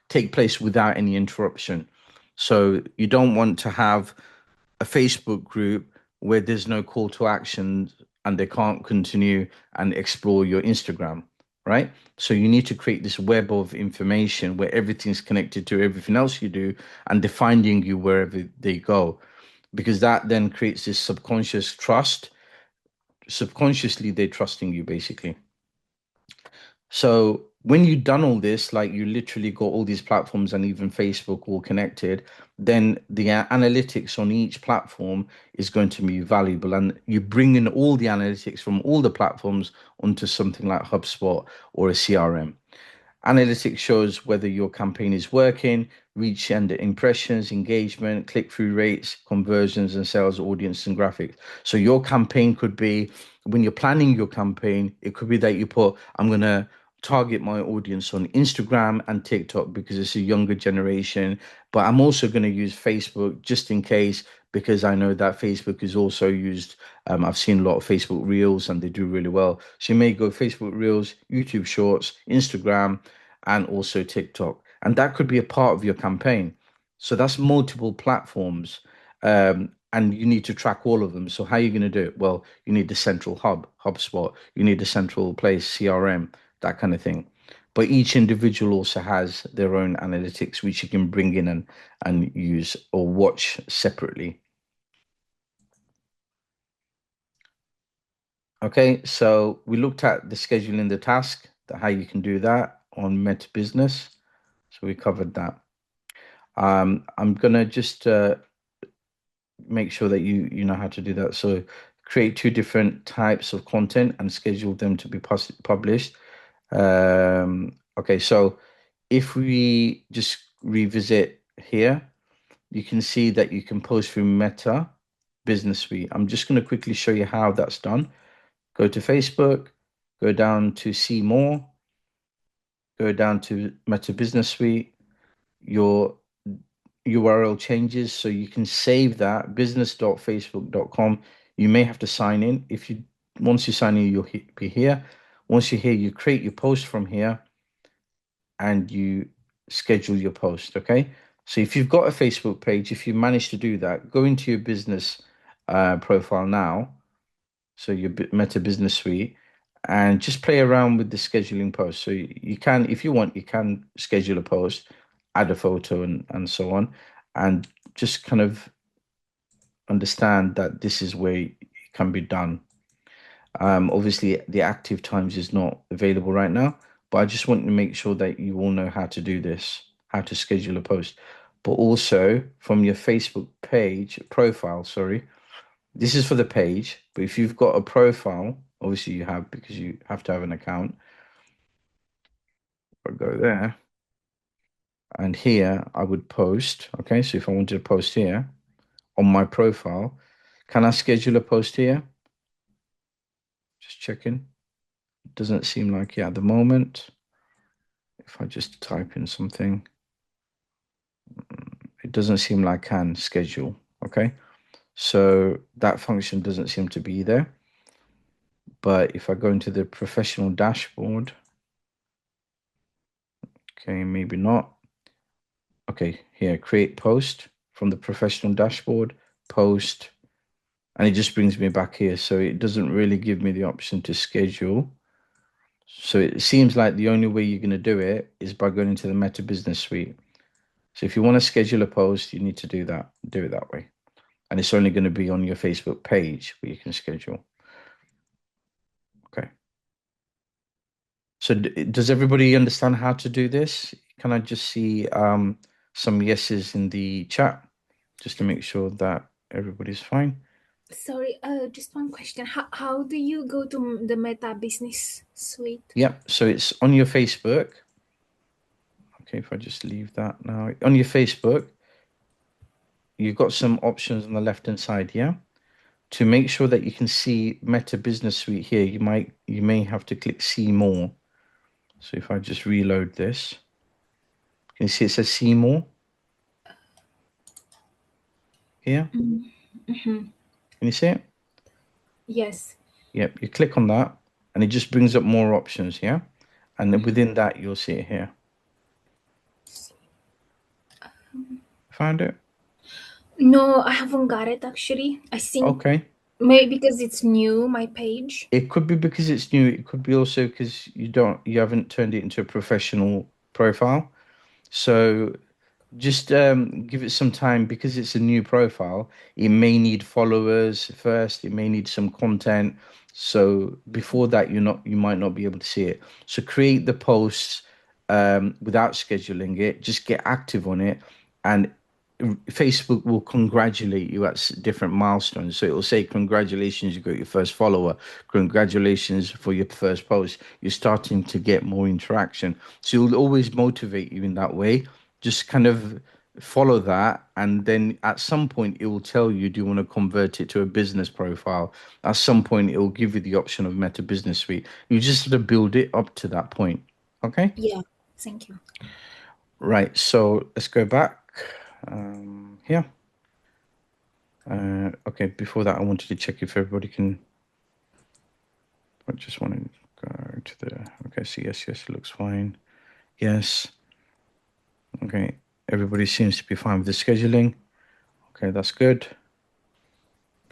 Speaker 1: take place without any interruption. So you don't want to have a Facebook group where there's no call to action and they can't continue and explore your Instagram, right? So you need to create this web of information where everything's connected to everything else you do and they're finding you wherever they go, because that then creates this subconscious trust. Subconsciously, they're trusting you basically. So when you've done all this, like you literally got all these platforms and even Facebook all connected, then the analytics on each platform is going to be valuable. And you bring in all the analytics from all the platforms onto something like HubSpot or a CRM. Analytics shows whether your campaign is working, reach and impressions, engagement, click-through rates, conversions, and sales, audience, and graphics. So your campaign could be, when you're planning your campaign, it could be that you put, I'm going to target my audience on Instagram and TikTok because it's a younger generation, but I'm also going to use Facebook just in case, because I know that Facebook is also used. I've seen a lot of Facebook Reels and they do really well. So you may go Facebook Reels, YouTube Shorts, Instagram, and also TikTok. And that could be a part of your campaign. So that's multiple platforms. And you need to track all of them. So how are you going to do it? Well, you need the central hub, HubSpot. You need the central place, CRM, that kind of thing. But each individual also has their own analytics, which you can bring in and use or watch separately. Okay, so we looked at the scheduling the task, how you can do that on Meta Business. So we covered that. I'm gonna just make sure that you know how to do that. So create two different types of content and schedule them to be published. Okay, so if we just revisit here, you can see that you can post through Meta Business Suite. I'm just going to quickly show you how that's done. Go to Facebook, go down to see more, go down to Meta Business Suite. Your URL changes, so you can save that business.facebook.com. You may have to sign in. If you once you sign in, you'll be here. Once you're here, you create your post from here and you schedule your post. Okay. So if you've got a Facebook page, if you manage to do that, go into your business profile now. So your Meta Business Suite, and just play around with the scheduling post. So you can, if you want, you can schedule a post, add a photo and so on, and just kind of understand that this is where it can be done. Obviously, the active times is not available right now, but I just want to make sure that you all know how to do this, how to schedule a post. But also from your Facebook page profile, sorry, this is for the page, but if you've got a profile, obviously you have, because you have to have an account. I'll go there. And here I would post. Okay, so if I wanted to post here on my profile, can I schedule a post here? Just checking. Doesn't seem like it at the moment. If I just type in something, it doesn't seem like I can schedule. Okay, so that function doesn't seem to be there. But if I go into the professional dashboard, okay, maybe not. Okay, here, create post from the professional dashboard, post, and it just brings me back here. So it doesn't really give me the option to schedule. So it seems like the only way you're going to do it is by going into the Meta Business Suite. So if you want to schedule a post, you need to do it that way. And it's only going to be on your Facebook page where you can schedule. Okay. So does everybody understand how to do this? Can I just see some yeses in the chat just to make sure that everybody's fine?
Speaker 5: Sorry, just one question. How do you go to the Meta Business Suite?
Speaker 1: Yeah, so it's on your Facebook. Okay, if I just leave that now. On your Facebook, you've got some options on the left-hand side here. To make sure that you can see Meta Business Suite here, you may have to click see more. So if I just reload this, can you see it says see more here?
Speaker 5: Mm-hmm.
Speaker 1: Can you see it?
Speaker 5: Yes.
Speaker 1: Yep, you click on that and it just brings up more options, yeah? And then within that, you'll see it here. Found it?
Speaker 5: No, I haven't got it actually. I think
Speaker 1: Okay.
Speaker 5: maybe because it's new, my page.
Speaker 1: It could be because it's new. It could be also because you haven't turned it into a professional profile. So just give it some time because it's a new profile. It may need followers first. It may need some content. So before that, you might not be able to see it. So create the posts without scheduling it. Just get active on it, and Facebook will congratulate you at different milestones. So it will say, "Congratulations, you got your first follower. Congratulations for your first post." You're starting to get more interaction. So it'll always motivate you in that way. Just kind of follow that, and then at some point it will tell you, do you want to convert it to a business profile? At some point it will give you the option of Meta Business Suite. You just have to build it up to that point. Okay.
Speaker 5: Yeah, thank you.
Speaker 1: Right, so let's go back here. Okay, before that I wanted to check if everybody can, I just want to go to the, okay, so yes, it looks fine. Yes. Okay, everybody seems to be fine with the scheduling. Okay, that's good.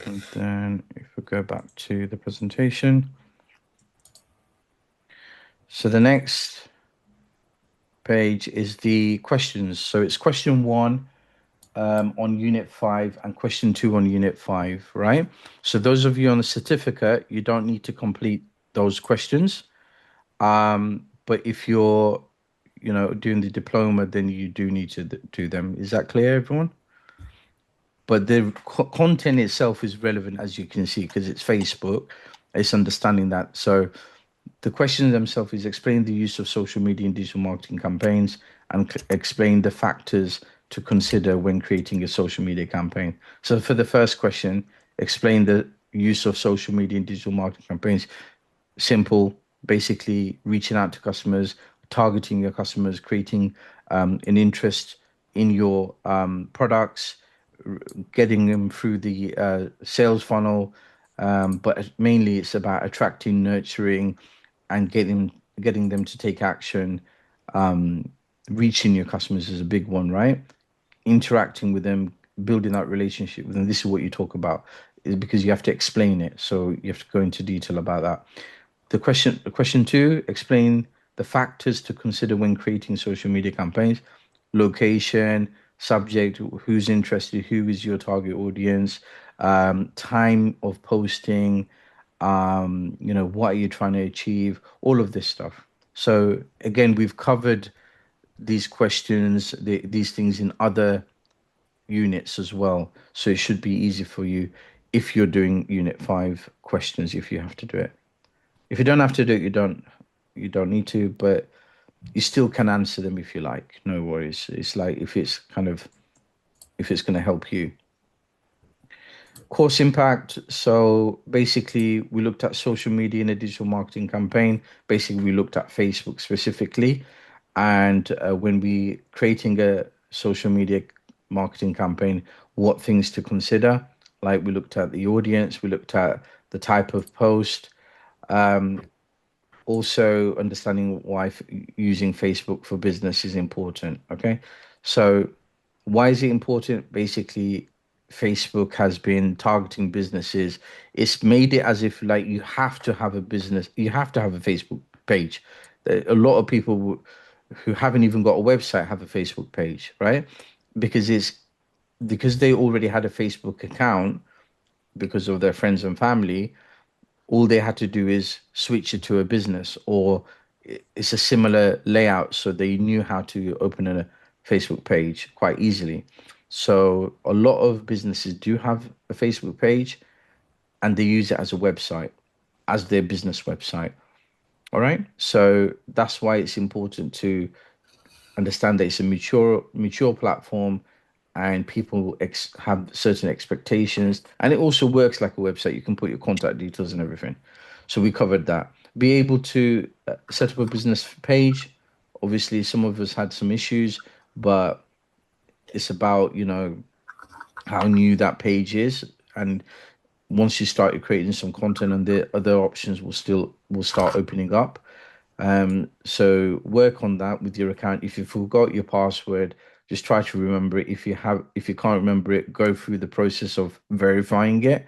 Speaker 1: And then if we go back to the presentation. So the next page is the questions. So it's question 1 on unit 5 and question 2 on unit 5, right? So those of you on the certificate, you don't need to complete those questions. But if you're, doing the diploma, then you do need to do them. Is that clear, everyone? But the content itself is relevant, as you can see, because it's Facebook. It's understanding that. So the question themselves is explain the use of social media and digital marketing campaigns, and explain the factors to consider when creating a social media campaign. So for the first question, explain the use of social media and digital marketing campaigns. Simple, basically reaching out to customers, targeting your customers, creating an interest in your products, getting them through the sales funnel. But mainly it's about attracting, nurturing, and getting them to take action. Reaching your customers is a big one, right? Interacting with them, building that relationship with them. This is what you talk about, is because you have to explain it. So you have to go into detail about that. Question 2, explain the factors to consider when creating social media campaigns. Location, subject, who's interested, who is your target audience, time of posting, what are you trying to achieve, all of this stuff. So again, we've covered these questions, these things in other units as well. So it should be easy for you if you're doing unit 5 questions, if you have to do it. If you don't have to do it, you don't need to, but you still can answer them if you like. No worries. It's like if it's going to help you. Course impact. So basically, we looked at social media in a digital marketing campaign. Basically, we looked at Facebook specifically, and when we creating a social media marketing campaign, what things to consider. Like we looked at the audience, we looked at the type of post. Also understanding why using Facebook for business is important. Okay, so why is it important? Basically, Facebook has been targeting businesses. It's made it as if like you have to have a business, you have to have a Facebook page. A lot of people who haven't even got a website have a Facebook page, right? Because they already had a Facebook account because of their friends and family. All they had to do is switch it to a business, or it's a similar layout, so they knew how to open a Facebook page quite easily. So a lot of businesses do have a Facebook page, and they use it as a website, as their business website. All right, so that's why it's important to understand that it's a mature platform, and people have certain expectations, and it also works like a website. You can put your contact details and everything. So we covered that. Be able to set up a business page. Obviously some of us had some issues, but it's about how new that page is. And once you started creating some content, and the other options will start opening up. So work on that with your account. If you forgot your password, just try to remember it. If you can't remember it, go through the process of verifying it.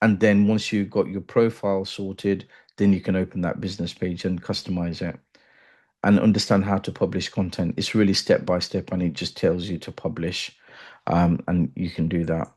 Speaker 1: And then once you've got your profile sorted, then you can open that business page and customize it and understand how to publish content. It's really step by step, and it just tells you to publish. And you can do that.